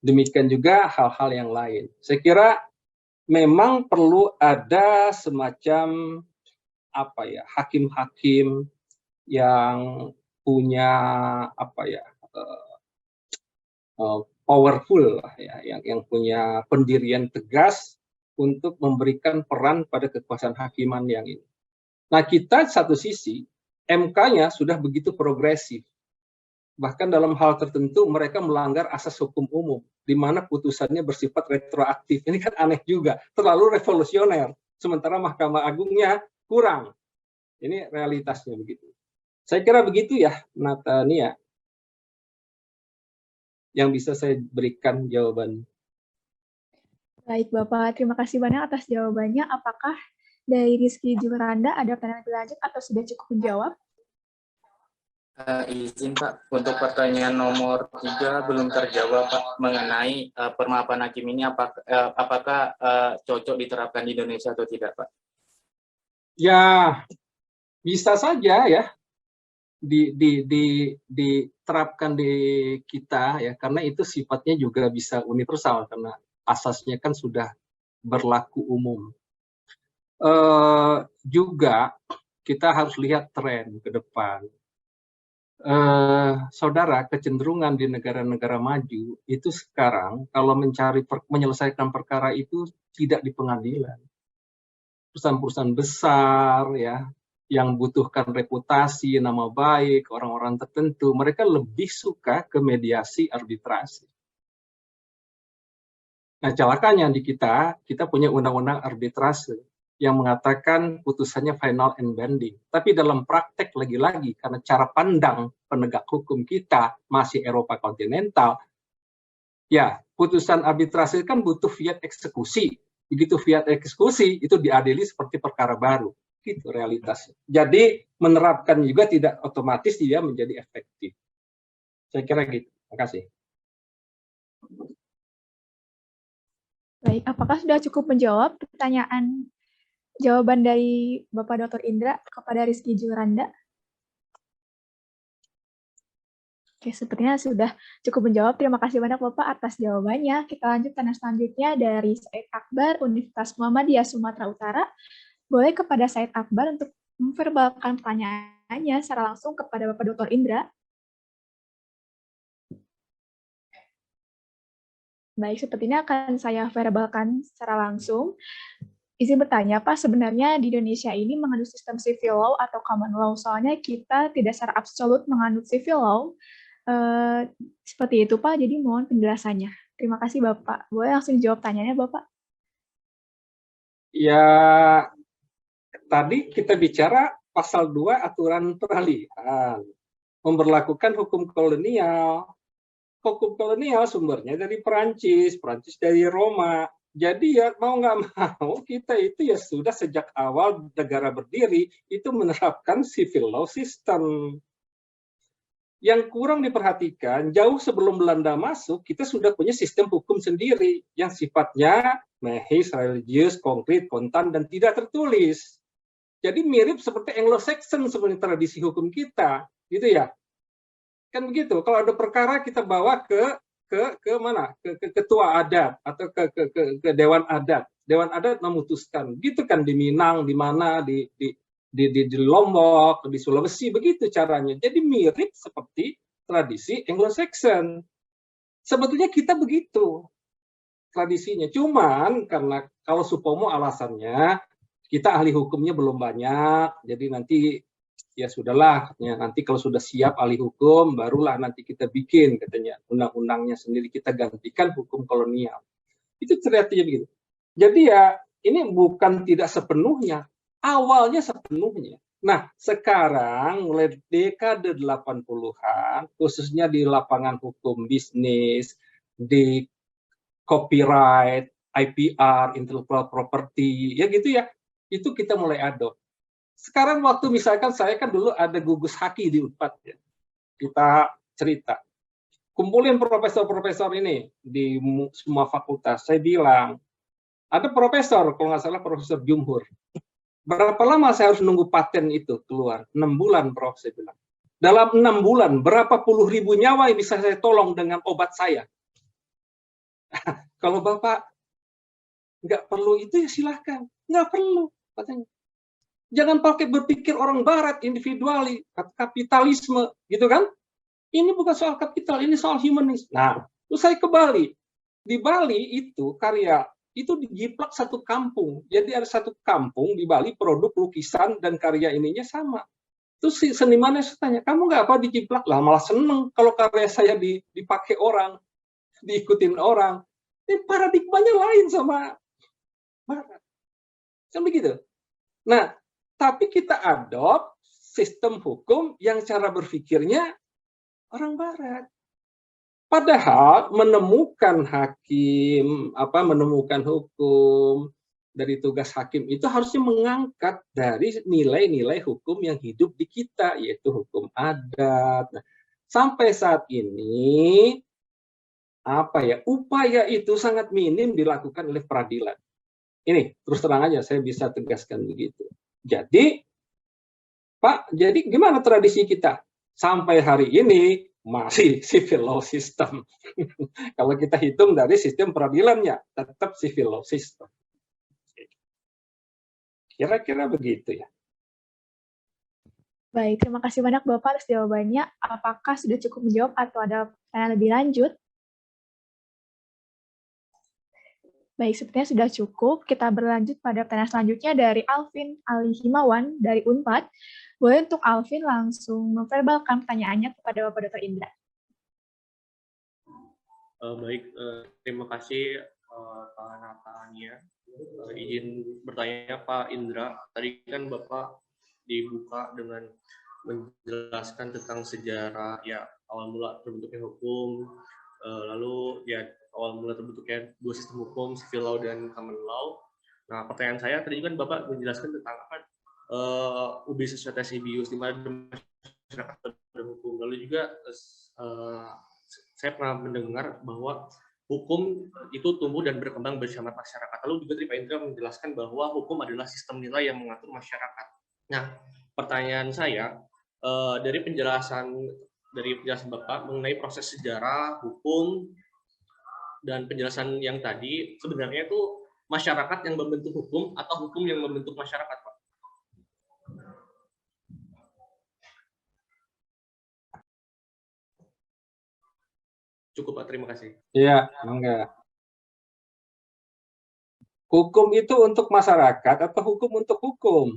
Demikian juga hal-hal yang lain. Saya kira memang perlu ada semacam hakim-hakim yang punya powerful ya, yang punya pendirian tegas untuk memberikan peran pada kekuasaan hakiman yang ini. Nah, kita satu sisi MK-nya sudah begitu progresif. Bahkan dalam hal tertentu mereka melanggar asas hukum umum, di mana putusannya bersifat retroaktif. Ini kan aneh juga, terlalu revolusioner. Sementara Mahkamah Agungnya kurang. Ini realitasnya begitu. Saya kira begitu ya, Natania, yang bisa saya berikan jawaban. Baik, Bapak. Terima kasih banyak atas jawabannya. Apakah dari Rizky Juleranda ada pertanyaan lebih lanjut atau sudah cukup menjawab? Izin Pak, untuk pertanyaan nomor 3 belum terjawab Pak, mengenai permaafan hakim ini apakah cocok diterapkan di Indonesia atau tidak Pak? Ya, bisa saja ya diterapkan di kita ya, karena itu sifatnya juga bisa universal karena asasnya kan sudah berlaku umum. Juga kita harus lihat tren ke depan. Saudara, kecenderungan di negara-negara maju itu sekarang kalau menyelesaikan perkara itu tidak di pengadilan. Perusahaan-perusahaan besar ya, yang butuhkan reputasi, nama baik, orang-orang tertentu, mereka lebih suka ke mediasi arbitrasi. Nah, celakanya di kita punya undang-undang arbitrase yang mengatakan putusannya final and binding. Tapi dalam praktek lagi-lagi, karena cara pandang penegak hukum kita masih Eropa kontinental, ya putusan arbitrase kan butuh fiat eksekusi. Begitu fiat eksekusi, itu diadili seperti perkara baru. Gitu realitasnya. Jadi menerapkan juga tidak otomatis dia menjadi efektif. Saya kira gitu. Terima kasih. Baik, apakah sudah cukup menjawab jawaban dari Bapak Dr. Indra kepada Rizky Juleranda? Oke, sepertinya sudah cukup menjawab. Terima kasih banyak Bapak atas jawabannya. Kita lanjut tanya selanjutnya dari Said Akbar, Universitas Muhammadiyah Sumatera Utara. Boleh kepada Said Akbar untuk memverbalkan pertanyaannya secara langsung kepada Bapak Dr. Indra. Baik, sepertinya akan saya verbalkan secara langsung. Izin bertanya, Pak, sebenarnya di Indonesia ini menganut sistem civil law atau common law, soalnya kita tidak secara absolut menganut civil law. Seperti itu, Pak, jadi mohon penjelasannya. Terima kasih, Bapak. Boleh langsung jawab tanyanya, Bapak? Ya, tadi kita bicara pasal 2 aturan peralihan, memberlakukan hukum kolonial. Hukum kolonial sumbernya dari Perancis dari Roma. Jadi ya mau nggak mau kita itu ya sudah sejak awal negara berdiri itu menerapkan civil law system. Yang kurang diperhatikan, jauh sebelum Belanda masuk, kita sudah punya sistem hukum sendiri yang sifatnya mehis, religius, konkret, kontan, dan tidak tertulis. Jadi mirip seperti Anglo-Saxon sebenarnya tradisi hukum kita, gitu ya. Kan begitu. Kalau ada perkara kita bawa ke mana? Ke ketua adat atau ke dewan adat. Dewan adat memutuskan. Gitu kan di Minang, di mana di Lombok, di Sulawesi, begitu caranya. Jadi mirip seperti tradisi Anglo-Saxon. Sebetulnya kita begitu tradisinya. Cuman karena kalau supomo alasannya kita ahli hukumnya belum banyak, jadi nanti ya sudahlah, nanti kalau sudah siap ahli hukum, barulah nanti kita bikin katanya undang-undangnya sendiri, kita gantikan hukum kolonial. Itu ternyata begitu. Jadi ya ini bukan tidak sepenuhnya, awalnya sepenuhnya. Nah, sekarang mulai dekade 80-an, khususnya di lapangan hukum bisnis, di copyright, IPR, intellectual property, ya gitu ya, itu kita mulai adopt. Sekarang waktu misalkan saya kan dulu ada gugus haki di Unpad, ya. Kita cerita, kumpulin profesor-profesor ini di semua fakultas, saya bilang, ada profesor, kalau nggak salah Profesor Jumhur, berapa lama saya harus nunggu paten itu keluar? 6 bulan, Prof, saya bilang. Dalam 6 bulan, berapa puluh ribu nyawa yang bisa saya tolong dengan obat saya? Kalau Bapak nggak perlu itu ya silahkan, nggak perlu, katanya. Jangan pakai berpikir orang barat, individuali, kapitalisme, gitu kan? Ini bukan soal kapital, ini soal humanis. Nah, terus saya ke Bali. Di Bali itu karya, itu dijiplak satu kampung. Jadi ada satu kampung di Bali, produk lukisan dan karya ininya sama. Terus si senimannya saya tanya, kamu nggak apa dijiplak? Lah malah seneng kalau karya saya dipakai orang, diikutin orang. Ini paradigmanya lain sama barat. Kan begitu. Nah, tapi kita adopt sistem hukum yang cara berpikirnya orang barat. Padahal menemukan hakim, menemukan hukum dari tugas hakim itu harusnya mengangkat dari nilai-nilai hukum yang hidup di kita, yaitu hukum adat. Nah, sampai saat ini upaya itu sangat minim dilakukan oleh peradilan. Ini terus terang aja saya bisa tegaskan begitu. Jadi, Pak, jadi gimana tradisi kita? Sampai hari ini masih civil law system. Kalau kita hitung dari sistem peradilannya, tetap civil law system. Kira-kira begitu ya. Baik, terima kasih banyak Bapak atas jawabannya. Apakah sudah cukup menjawab atau ada pertanyaan lebih lanjut? Baik, sepertinya sudah cukup. Kita berlanjut pada pertanyaan selanjutnya dari Alvin Ali Himawan dari Unpad. Boleh untuk Alvin langsung memverbalkan pertanyaannya kepada Bapak Dr. Indra. Baik, terima kasih Pak Natania. Izin bertanya Pak Indra, tadi kan Bapak dibuka dengan menjelaskan tentang sejarah ya awal mula terbentuknya hukum, lalu ya awal mula terbentuknya dua sistem hukum, civil law dan common law. Nah, pertanyaan saya tadi kan Bapak menjelaskan tentang ubis societas civius di mana masyarakat berhukum. Lalu juga saya pernah mendengar bahwa hukum itu tumbuh dan berkembang bersama masyarakat. Lalu juga tadi Pak Indra menjelaskan bahwa hukum adalah sistem nilai yang mengatur masyarakat. Nah, pertanyaan saya dari penjelasan Bapak mengenai proses sejarah hukum dan penjelasan yang tadi, sebenarnya itu masyarakat yang membentuk hukum atau hukum yang membentuk masyarakat, Pak? Cukup, Pak. Terima kasih. Iya, enggak. Hukum itu untuk masyarakat atau hukum untuk hukum?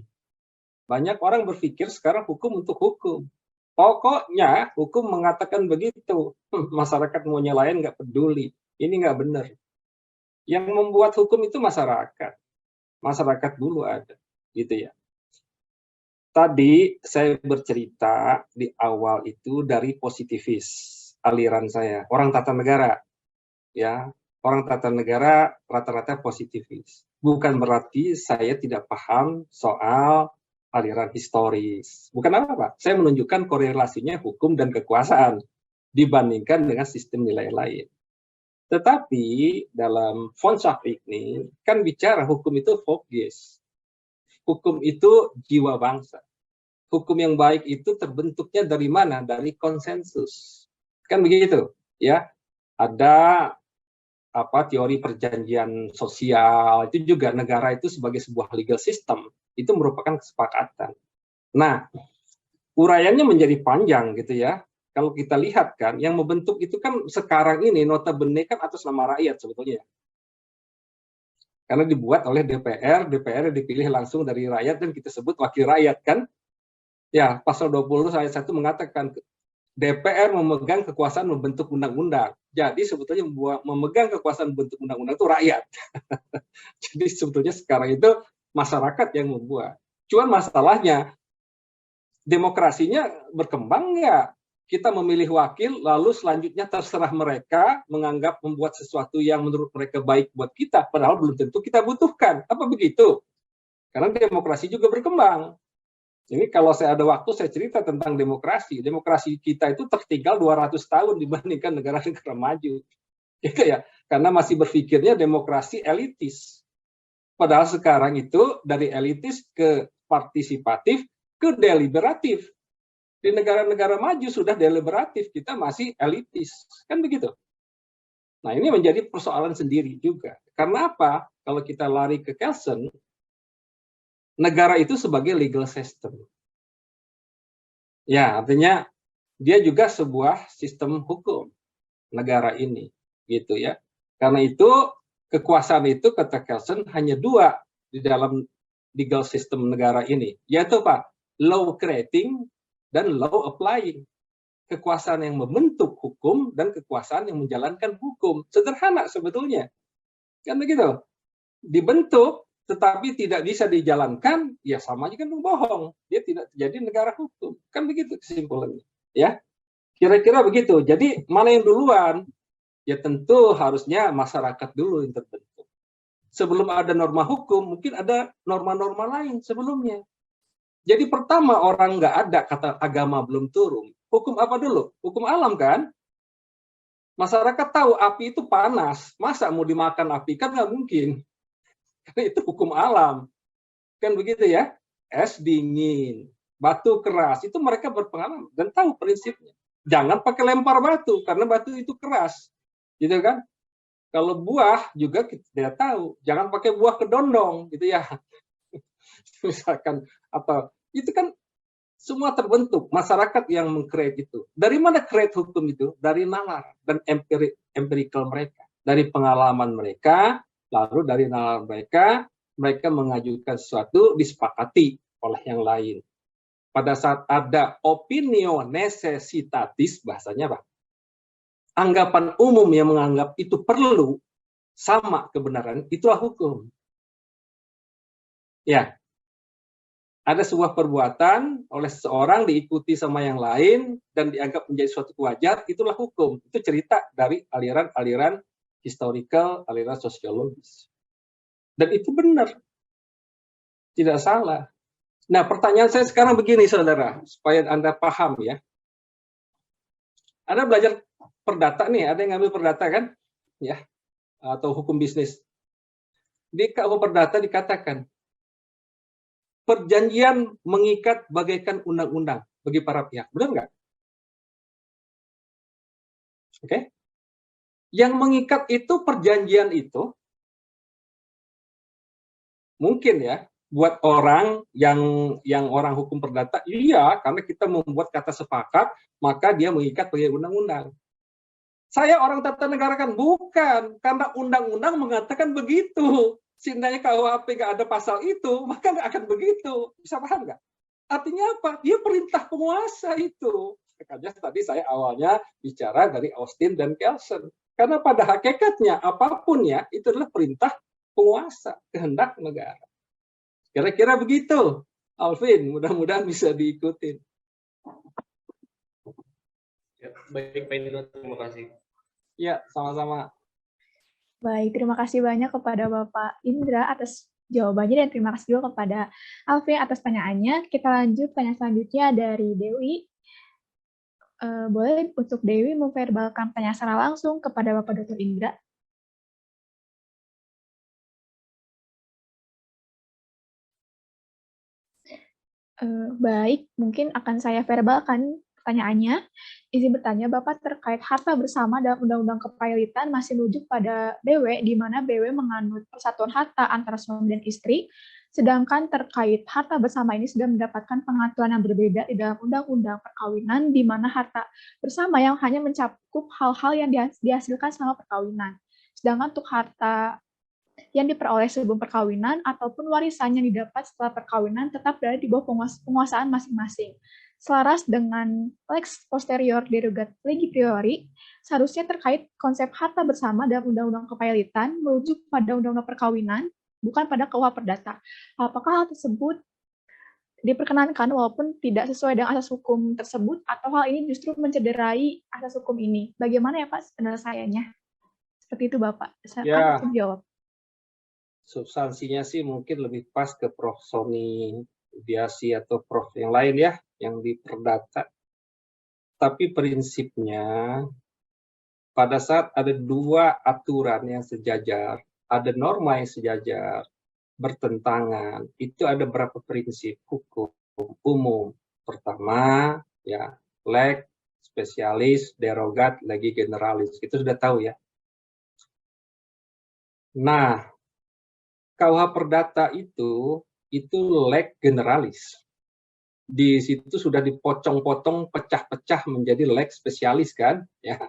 Banyak orang berpikir sekarang hukum untuk hukum. Pokoknya hukum mengatakan begitu. Masyarakat mau nyalain nggak peduli. Ini nggak benar. Yang membuat hukum itu masyarakat. Masyarakat dulu ada, gitu ya. Tadi saya bercerita di awal itu dari positivis aliran saya, orang tata negara, ya. orang tata negara rata-rata positivis. Bukan berarti saya tidak paham soal aliran historis. Bukan apa-apa. Saya menunjukkan korelasinya hukum dan kekuasaan dibandingkan dengan sistem nilai lain. Tetapi dalam von Schaffrick ini kan bicara hukum itu Volksgeist. Hukum itu jiwa bangsa. Hukum yang baik itu terbentuknya dari mana? Dari konsensus. Kan begitu, ya. Ada teori perjanjian sosial, itu juga negara itu sebagai sebuah legal system, itu merupakan kesepakatan. Nah, uraiannya menjadi panjang gitu ya. Kalau kita lihat kan, yang membentuk itu kan sekarang ini notabene kan atas nama rakyat sebetulnya. Karena dibuat oleh DPR, DPR dipilih langsung dari rakyat dan kita sebut wakil rakyat kan. Ya, pasal 20 ayat 1 mengatakan DPR memegang kekuasaan membentuk undang-undang. Jadi sebetulnya memegang kekuasaan membentuk undang-undang itu rakyat. Jadi sebetulnya sekarang itu masyarakat yang membuat. Cuman masalahnya demokrasinya berkembang nggak? Kita memilih wakil, lalu selanjutnya terserah mereka menganggap membuat sesuatu yang menurut mereka baik buat kita, padahal belum tentu kita butuhkan. Apa begitu? Karena demokrasi juga berkembang. Ini kalau saya ada waktu, saya cerita tentang demokrasi. Demokrasi kita itu tertinggal 200 tahun dibandingkan negara-negara maju. Gitu ya, karena masih berpikirnya demokrasi elitis. Padahal sekarang itu dari elitis ke partisipatif ke deliberatif. Di negara-negara maju sudah deliberatif, kita masih elitis. Kan begitu? Nah, ini menjadi persoalan sendiri juga. Karena apa? Kalau kita lari ke Kelsen, negara itu sebagai legal system. Ya, artinya dia juga sebuah sistem hukum negara ini, gitu ya. Karena itu kekuasaan itu kata Kelsen hanya dua di dalam legal system negara ini, yaitu apa? Law creating dan law applying. Kekuasaan yang membentuk hukum dan kekuasaan yang menjalankan hukum. Sederhana sebetulnya. Kan begitu? Dibentuk tetapi tidak bisa dijalankan, ya sama aja kan bohong. Dia tidak jadi negara hukum. Kan begitu kesimpulannya, ya. Kira-kira begitu. Jadi mana yang duluan? Ya tentu harusnya masyarakat dulu yang terbentuk. Sebelum ada norma hukum, mungkin ada norma-norma lain sebelumnya. Jadi pertama orang nggak ada, kata agama belum turun. Hukum apa dulu? Hukum alam kan? Masyarakat tahu api itu panas. Masa mau dimakan api? Kan nggak mungkin. Karena itu hukum alam. Kan begitu ya? Es dingin, batu keras. Itu mereka berpengalaman dan tahu prinsipnya. Jangan pakai lempar batu, karena batu itu keras. Gitu kan? Kalau buah juga kita tidak tahu. Jangan pakai buah kedondong. Gitu ya. Misalkan atau itu kan semua terbentuk masyarakat yang meng-create itu. Dari mana create hukum itu? Dari nalar dan empirical mereka, dari pengalaman mereka, lalu dari nalar mereka mengajukan sesuatu disepakati oleh yang lain. Pada saat ada opinio necessitatis, bahasanya apa? Anggapan umum yang menganggap itu perlu sama kebenaran, itulah hukum. Ya. Ada sebuah perbuatan oleh seseorang diikuti sama yang lain dan dianggap menjadi suatu wajar, itulah hukum. Itu cerita dari aliran-aliran historical, aliran sosiologis. Dan itu benar. Tidak salah. Nah, pertanyaan saya sekarang begini, saudara, supaya Anda paham ya. Anda belajar perdata nih, ada yang ngambil perdata kan? Ya, atau hukum bisnis. Di KUH Perdata dikatakan, perjanjian mengikat bagaikan undang-undang bagi para pihak. Benar nggak? Oke. Yang mengikat itu perjanjian itu mungkin ya buat orang yang orang hukum perdata, iya, karena kita membuat kata sepakat, maka dia mengikat bagi undang-undang. Saya orang tata negara kan bukan, karena undang-undang mengatakan begitu. Seandainya KUHP nggak ada pasal itu, maka nggak akan begitu. Bisa paham nggak? Artinya apa? Dia perintah penguasa itu. Makanya tadi saya awalnya bicara dari Austin dan Kelsen. Karena pada hakikatnya, apapun ya, itu adalah perintah penguasa, kehendak negara. Kira-kira begitu, Alvin. Mudah-mudahan bisa diikutin. Ya, baik, Pak Indra. Terima kasih. Ya, sama-sama. Baik, terima kasih banyak kepada Bapak Indra atas jawabannya dan terima kasih juga kepada Alvin atas pertanyaannya. Kita lanjut pertanyaan selanjutnya dari Dewi. Boleh untuk Dewi memverbalkan pertanyaan secara langsung kepada Bapak Dr. Indra? Baik, mungkin akan saya verbalkan pertanyaannya. Izin bertanya, Bapak terkait harta bersama dalam Undang-Undang Kepailitan masih merujuk pada BW, di mana BW menganut persatuan harta antara suami dan istri, sedangkan terkait harta bersama ini sudah mendapatkan pengaturan yang berbeda di dalam Undang-Undang Perkawinan, di mana harta bersama yang hanya mencakup hal-hal yang dihasilkan selama perkawinan. Sedangkan untuk harta yang diperoleh sebelum perkawinan ataupun warisan yang didapat setelah perkawinan tetap berada di bawah penguasaan masing-masing. Selaras dengan lex posterior derogat legi priori, seharusnya terkait konsep harta bersama dalam Undang-Undang Kepailitan merujuk pada Undang-Undang Perkawinan, bukan pada KUH Perdata. Apakah hal tersebut diperkenankan walaupun tidak sesuai dengan asas hukum tersebut, atau hal ini justru mencederai asas hukum ini? Bagaimana ya Pak penyelesaiannya? Seperti itu Bapak. Saya akan jawab. Substansinya sih mungkin lebih pas ke Prof. Sony Widiasi atau Prof. yang lain ya, yang di Perdata. Tapi prinsipnya, pada saat ada dua aturan yang sejajar, ada norma yang sejajar, bertentangan, itu ada berapa prinsip hukum umum. Pertama, ya, leg, spesialis, derogat, legi generalis. Itu sudah tahu ya. Nah, KUH Perdata itu leg generalis. Di situ sudah dipotong-potong, pecah-pecah menjadi leg spesialis kan, ya.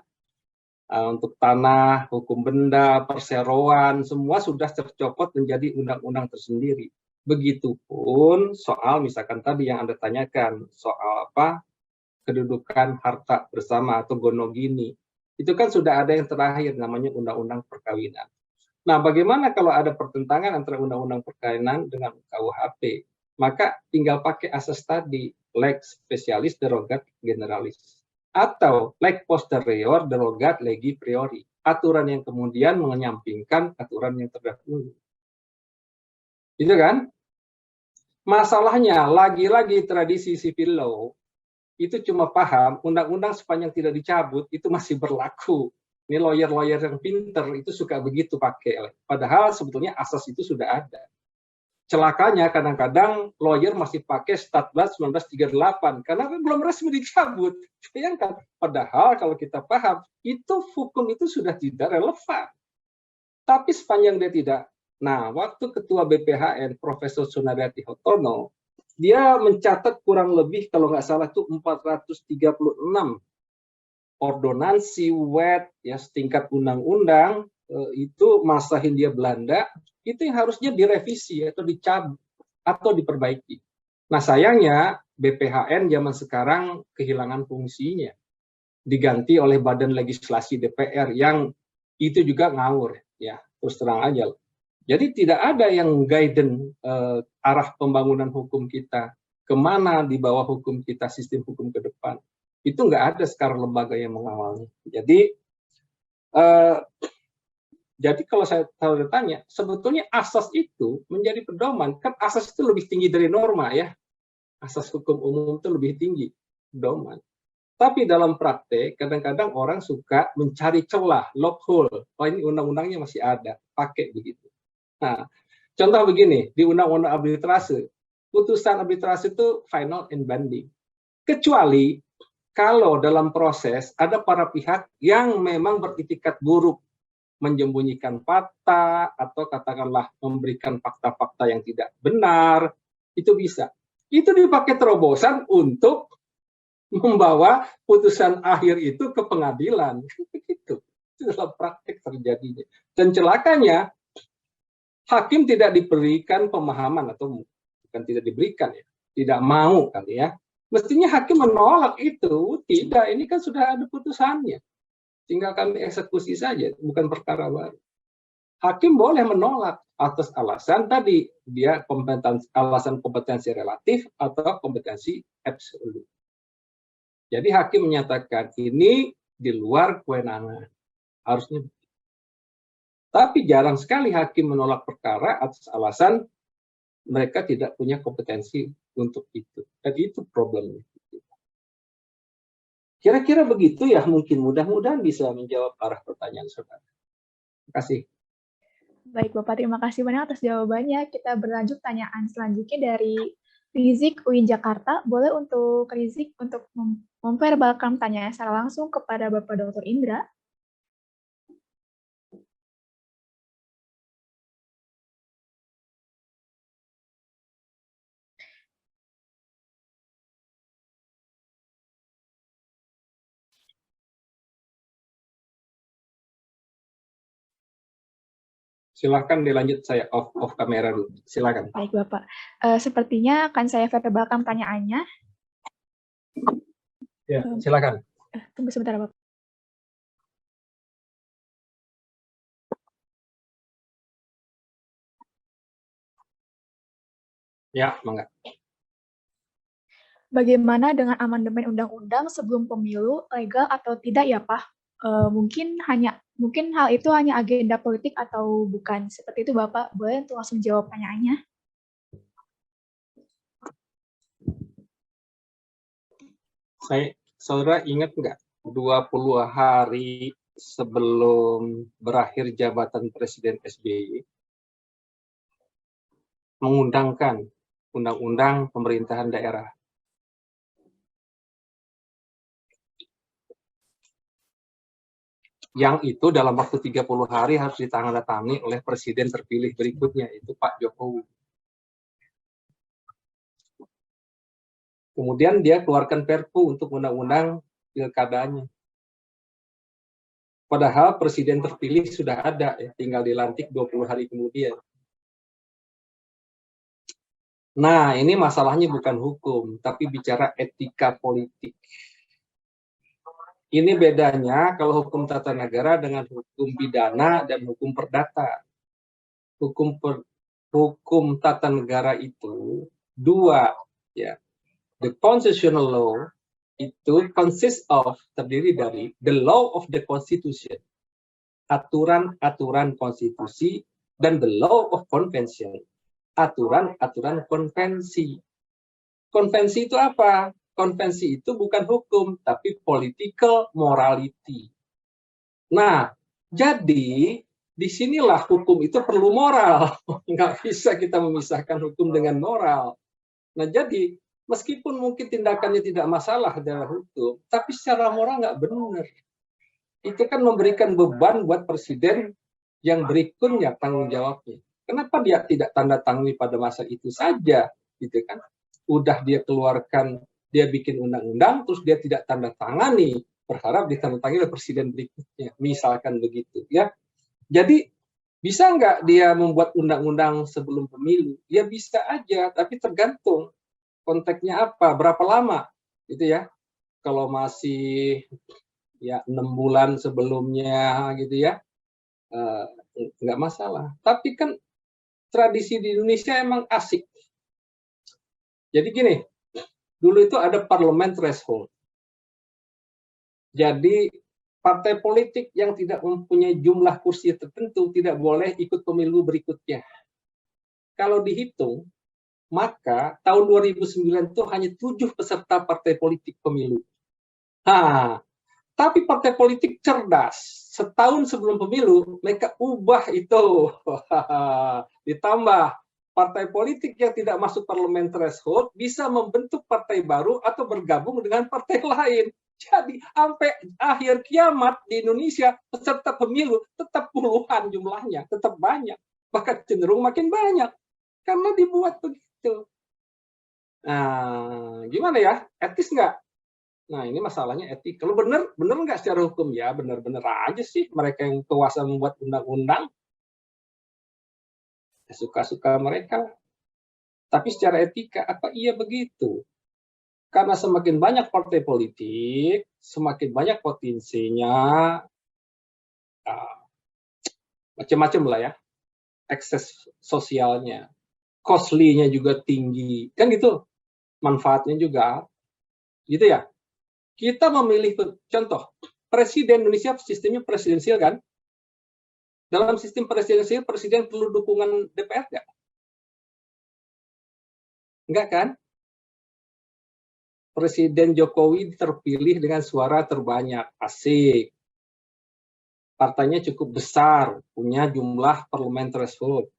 Untuk tanah, hukum benda, perseroan, semua sudah tercopot menjadi undang-undang tersendiri. Begitupun soal misalkan tadi yang Anda tanyakan, soal apa? Kedudukan harta bersama atau gonogini. Itu kan sudah ada yang terakhir namanya Undang-Undang Perkawinan. Nah, bagaimana kalau ada pertentangan antara Undang-Undang Perkawinan dengan KUHP? Maka tinggal pakai asas tadi, lex spesialis derogat generalis. Atau lex posterior derogat legi priori. Aturan yang kemudian menyampingkan aturan yang terdahulu. Itu kan? Masalahnya, lagi-lagi tradisi civil law, itu cuma paham, undang-undang sepanjang tidak dicabut, itu masih berlaku. Ini lawyer-lawyer yang pinter itu suka begitu pakai. Padahal sebetulnya asas itu sudah ada. Celakanya kadang-kadang lawyer masih pakai Statblad 1938 karena belum resmi dicabut. Bayangkan. Padahal kalau kita paham, itu hukum itu sudah tidak relevan. Tapi sepanjang dia tidak. Nah, waktu Ketua BPHN, Profesor Sunariyati Hotono, dia mencatat kurang lebih kalau nggak salah itu 436 ordonansi wet ya setingkat undang-undang itu masa Hindia Belanda itu yang harusnya direvisi atau dicabut atau diperbaiki. Nah sayangnya BPHN zaman sekarang kehilangan fungsinya, diganti oleh Badan Legislasi DPR yang itu juga ngawur ya, terus terang aja. Jadi tidak ada yang guidance arah pembangunan hukum kita, kemana di bawah hukum kita, sistem hukum ke depan. Itu nggak ada sekarang lembaga yang mengawalnya. Jadi kalau saya tanya, sebetulnya asas itu menjadi pedoman. Kan asas itu lebih tinggi dari norma ya. Asas hukum umum itu lebih tinggi pedoman. Tapi dalam praktek, kadang-kadang orang suka mencari celah, loophole. Oh ini undang-undangnya masih ada, pakai begitu. Nah, contoh begini, di undang-undang arbitrase, putusan arbitrase itu final and binding. Kecuali kalau dalam proses ada para pihak yang memang beritikat buruk, menyembunyikan fakta, atau katakanlah memberikan fakta-fakta yang tidak benar, itu bisa. Itu dipakai terobosan untuk membawa putusan akhir itu ke pengadilan. Itu dalam praktek terjadinya. Dan celakanya, hakim tidak diberikan pemahaman, atau bukan tidak diberikan, ya, tidak mau kali ya. Mestinya hakim menolak itu. Tidak, ini kan sudah ada putusannya. Tinggal kami eksekusi saja, bukan perkara baru. Hakim boleh menolak atas alasan tadi, dia alasan kompetensi relatif atau kompetensi absolut. Jadi hakim menyatakan ini di luar kewenangan. Harusnya. Tapi jarang sekali hakim menolak perkara atas alasan mereka tidak punya kompetensi untuk itu. Dan itu problemnya. Kira-kira begitu ya, mungkin mudah-mudahan bisa menjawab arah pertanyaan saudara. Terima kasih. Baik Bapak, terima kasih banyak atas jawabannya. Kita berlanjut tanyaan selanjutnya dari Rizik UIN Jakarta. Boleh untuk Rizik untuk memverbalkan pertanyaan secara langsung kepada Bapak Dr. Indra. Silakan dilanjut, saya off kamera dulu. Silakan. Baik Bapak. Sepertinya akan saya verbalkan pertanyaannya. Ya, silakan. Tunggu sebentar Bapak. Ya, mangga. Bagaimana dengan amandemen undang-undang sebelum pemilu, legal atau tidak ya Pak? Mungkin hal itu hanya agenda politik atau bukan? Seperti itu Bapak, boleh untuk langsung jawab pertanyaannya? Saudara ingat nggak 20 hari sebelum berakhir jabatan Presiden SBY mengundangkan undang-undang pemerintahan daerah. Yang itu dalam waktu 30 hari harus ditandatangani oleh Presiden terpilih berikutnya, itu Pak Jokowi. Kemudian dia keluarkan Perpu untuk undang-undang pilkadanya. Padahal Presiden terpilih sudah ada, ya, tinggal dilantik 20 hari kemudian. Nah, ini masalahnya bukan hukum, tapi bicara etika politik. Ini bedanya kalau hukum tata negara dengan hukum pidana dan hukum perdata. Hukum tata negara itu dua, ya. The constitutional law itu terdiri dari the law of the constitution, aturan-aturan konstitusi, dan the law of convention, aturan-aturan konvensi. Konvensi itu apa? Konvensi itu bukan hukum, tapi political morality. Nah, jadi disinilah hukum itu perlu moral. Nggak bisa kita memisahkan hukum dengan moral. Nah, jadi meskipun mungkin tindakannya tidak masalah dalam hukum, tapi secara moral nggak benar. Itu kan memberikan beban buat presiden yang berikutnya tanggung jawabnya. Kenapa dia tidak tanda tangani pada masa itu saja, gitu kan? Udah dia keluarkan, dia bikin undang-undang, terus dia tidak tanda tangani, berharap ditandatangani oleh presiden berikutnya, misalkan begitu, ya. Jadi bisa nggak dia membuat undang-undang sebelum pemilu? Ya bisa aja, tapi tergantung konteksnya apa, berapa lama, gitu ya. Kalau masih ya 6 bulan sebelumnya, gitu ya, nggak masalah. Tapi kan tradisi di Indonesia emang asik. Jadi gini, dulu itu ada parlemen threshold. Jadi partai politik yang tidak mempunyai jumlah kursi tertentu tidak boleh ikut pemilu berikutnya. Kalau dihitung, maka tahun 2009 itu hanya 7 peserta partai politik pemilu. Nah, tapi partai politik cerdas. Setahun sebelum pemilu, mereka ubah itu. Ditambah, partai politik yang tidak masuk parlemen threshold bisa membentuk partai baru atau bergabung dengan partai lain. Jadi sampai akhir kiamat di Indonesia peserta pemilu tetap puluhan jumlahnya, tetap banyak, bahkan cenderung makin banyak karena dibuat begitu. Nah, gimana ya? Etis nggak? Nah, ini masalahnya etik. Kalau benar nggak secara hukum? Ya benar-benar aja sih mereka yang kuasa membuat undang-undang. Suka-suka mereka. Tapi secara etika, apa iya begitu? Karena semakin banyak partai politik, semakin banyak potensinya, macam-macam lah ya, akses sosialnya, costly-nya juga tinggi, kan gitu, manfaatnya juga, gitu ya. Kita memilih, contoh, presiden Indonesia sistemnya presidensial kan, Dalam sistem presidensial, presiden perlu dukungan DPR nggak? Enggak kan? Presiden Jokowi terpilih dengan suara terbanyak, asik. Partainya cukup besar, punya jumlah parliamentary threshold.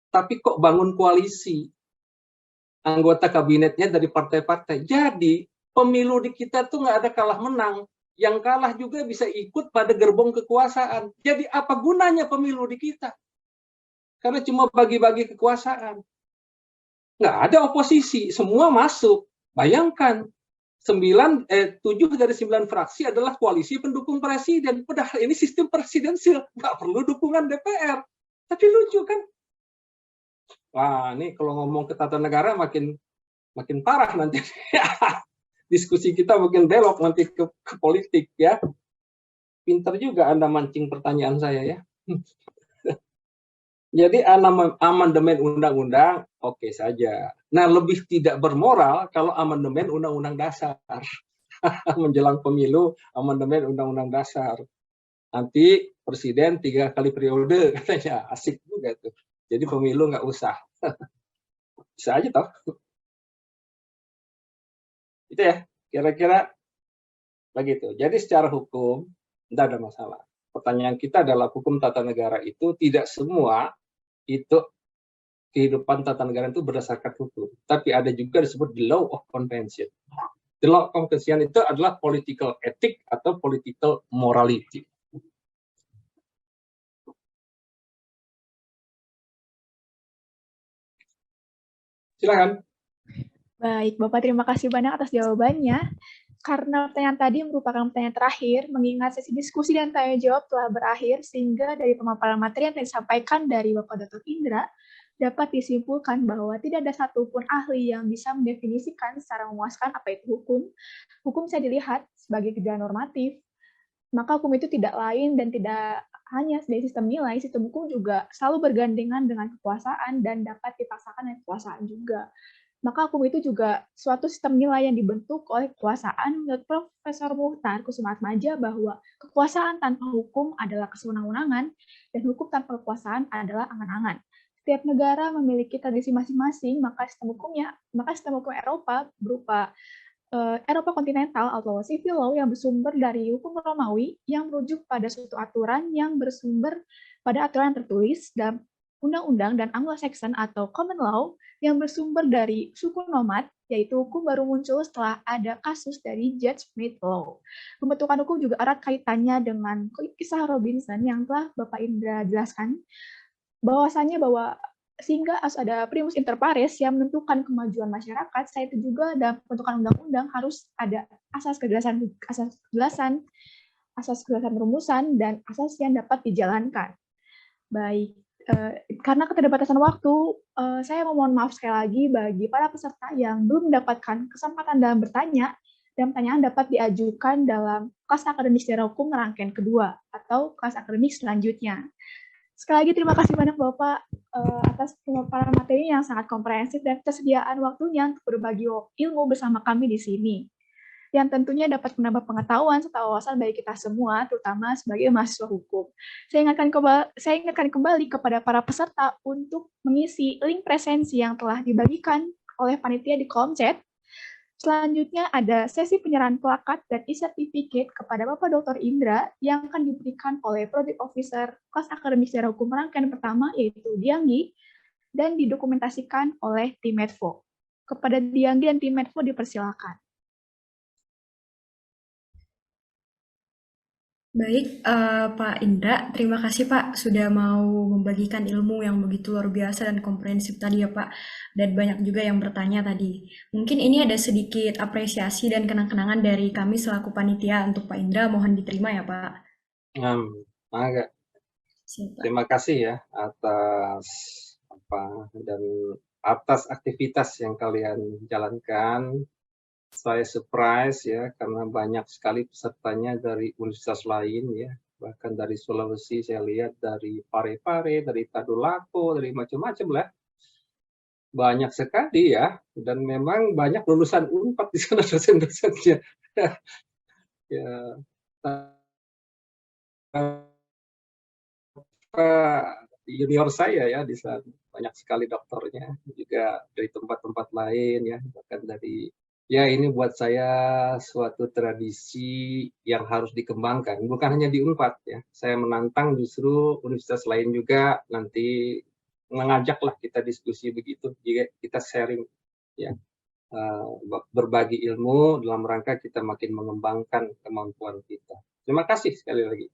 Tapi kok bangun koalisi? Anggota kabinetnya dari partai-partai. Jadi pemilu di kita tuh nggak ada kalah menang. Yang kalah juga bisa ikut pada gerbong kekuasaan. Jadi apa gunanya pemilu di kita? Karena cuma bagi-bagi kekuasaan. Nggak ada oposisi, semua masuk. Bayangkan, 7 dari 9 fraksi adalah koalisi pendukung presiden. Padahal ini sistem presidensial, nggak perlu dukungan DPR. Tapi lucu kan? Wah, ini kalau ngomong ke tata negara makin parah nanti. Diskusi kita mungkin belok nanti ke politik ya. Pinter juga Anda mancing pertanyaan saya ya. Jadi amandemen undang-undang oke saja. Nah, lebih tidak bermoral kalau amandemen undang-undang dasar. Menjelang pemilu, amandemen undang-undang dasar. Nanti presiden 3 kali periode katanya, asik juga tuh. Jadi pemilu nggak usah. Bisa aja toh. Itu ya, kira-kira begitu. Jadi secara hukum tidak ada masalah. Pertanyaan kita adalah hukum tata negara itu tidak semua itu kehidupan tata negara itu berdasarkan hukum. Tapi ada juga disebut the law of convention. The law of convention itu adalah political ethic atau political morality. Silakan. Baik, Bapak terima kasih banyak atas jawabannya. Karena pertanyaan tadi merupakan pertanyaan terakhir, mengingat sesi diskusi dan tanya jawab telah berakhir, sehingga dari pemaparan materi yang disampaikan dari Bapak Dr. Indra, dapat disimpulkan bahwa tidak ada satupun ahli yang bisa mendefinisikan secara memuaskan apa itu hukum. Hukum bisa dilihat sebagai gejala normatif, maka hukum itu tidak lain dan tidak hanya dari sistem nilai, sistem hukum juga selalu bergandengan dengan kekuasaan dan dapat dipaksakan dengan kekuasaan juga. Maka hukum itu juga suatu sistem nilai yang dibentuk oleh kekuasaan. Menurut Profesor Muhtar Kusumaatmadja bahwa kekuasaan tanpa hukum adalah kesewenang-wenangan dan hukum tanpa kekuasaan adalah angan-angan. Setiap negara memiliki tradisi masing-masing, maka sistem hukum Eropa berupa Eropa kontinental atau civil law yang bersumber dari hukum Romawi yang merujuk pada suatu aturan yang bersumber pada aturan tertulis dalam undang-undang, dan Anglo-Saxon atau common law yang bersumber dari suku nomad, yaitu hukum baru muncul setelah ada kasus dari judge-made law. Pembentukan hukum juga erat kaitannya dengan kisah Robinson yang telah Bapak Indra jelaskan, bahwasannya bahwa sehingga harus ada primus inter pares yang menentukan kemajuan masyarakat. Saya itu juga dalam pembentukan undang-undang harus ada asas kejelasan rumusan, dan asas yang dapat dijalankan. Baik. Karena keterbatasan waktu, saya memohon maaf sekali lagi bagi para peserta yang belum mendapatkan kesempatan dalam bertanya, dan pertanyaan dapat diajukan dalam kelas akademik sejarah hukum rangkaian kedua atau kelas akademik selanjutnya. Sekali lagi terima kasih banyak Bapak atas pemaparan materi yang sangat komprehensif dan kesediaan waktunya untuk berbagi ilmu bersama kami di sini, yang tentunya dapat menambah pengetahuan serta wawasan bagi kita semua, terutama sebagai mahasiswa hukum. Saya ingatkan kembali kepada para peserta untuk mengisi link presensi yang telah dibagikan oleh panitia di kolom chat. Selanjutnya ada sesi penyerahan plakat dan e-certificate kepada Bapak Dr. Indra yang akan diberikan oleh Project Officer kelas akademik sejarah hukum rangkaian pertama, yaitu Dianggi, dan didokumentasikan oleh tim Medfo. Kepada Dianggi dan tim Medfo dipersilakan. Baik, Pak Indra, terima kasih Pak sudah mau membagikan ilmu yang begitu luar biasa dan komprehensif tadi ya Pak, dan banyak juga yang bertanya tadi. Mungkin ini ada sedikit apresiasi dan kenang-kenangan dari kami selaku panitia untuk Pak Indra, mohon diterima ya Pak. Mangga. Terima kasih ya atas aktivitas yang kalian jalankan. Saya surprise ya, karena banyak sekali pesertanya dari universitas lain ya, bahkan dari Sulawesi saya lihat, dari Parepare, dari Tadulako, dari macam-macam lah, banyak sekali ya, dan memang banyak lulusan Unpad di sana dosen-dosennya. Ya, junior saya ya di sana, banyak sekali dokternya, juga dari tempat-tempat lain ya, bahkan dari ya ini buat saya suatu tradisi yang harus dikembangkan, bukan hanya di Unpad ya. Saya menantang justru universitas lain juga nanti mengajaklah kita diskusi begitu, jika kita sharing ya, berbagi ilmu dalam rangka kita makin mengembangkan kemampuan kita. Terima kasih sekali lagi.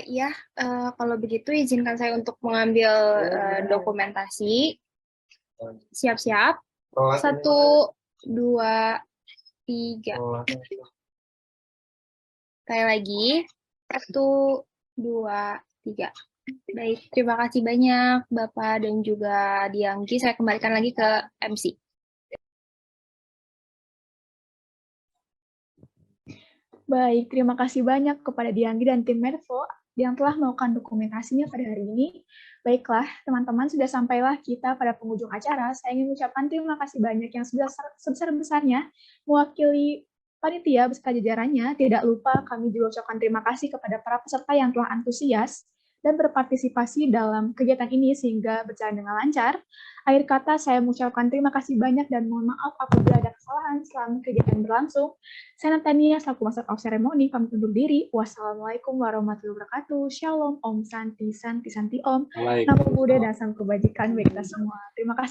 Iya, kalau begitu izinkan saya untuk mengambil dokumentasi. Siap-siap. 1, 2, 3. Sekali lagi. 1, 2, 3. Baik, terima kasih banyak Bapak dan juga Dianggi. Saya kembalikan lagi ke MC. Baik, terima kasih banyak kepada Dianggi dan tim Medfo yang telah melakukan dokumentasinya pada hari ini. Baiklah, teman-teman, sudah sampailah kita pada penghujung acara. Saya ingin mengucapkan terima kasih banyak yang sudah sebesar-besarnya mewakili panitia beserta jajarannya. Tidak lupa kami juga ucapkan terima kasih kepada para peserta yang telah antusias dan berpartisipasi dalam kegiatan ini sehingga berjalan dengan lancar. Akhir kata, saya mengucapkan terima kasih banyak dan mohon maaf apabila ada kesalahan selama kegiatan berlangsung. Saya Natania, selaku Master of Ceremony, pamit undur diri. Wassalamualaikum warahmatullahi wabarakatuh. Shalom, Om Santi, Santi, Santi Om. Namo Buddhaya dan Salam Kebajikan bagi kita semua. Terima kasih.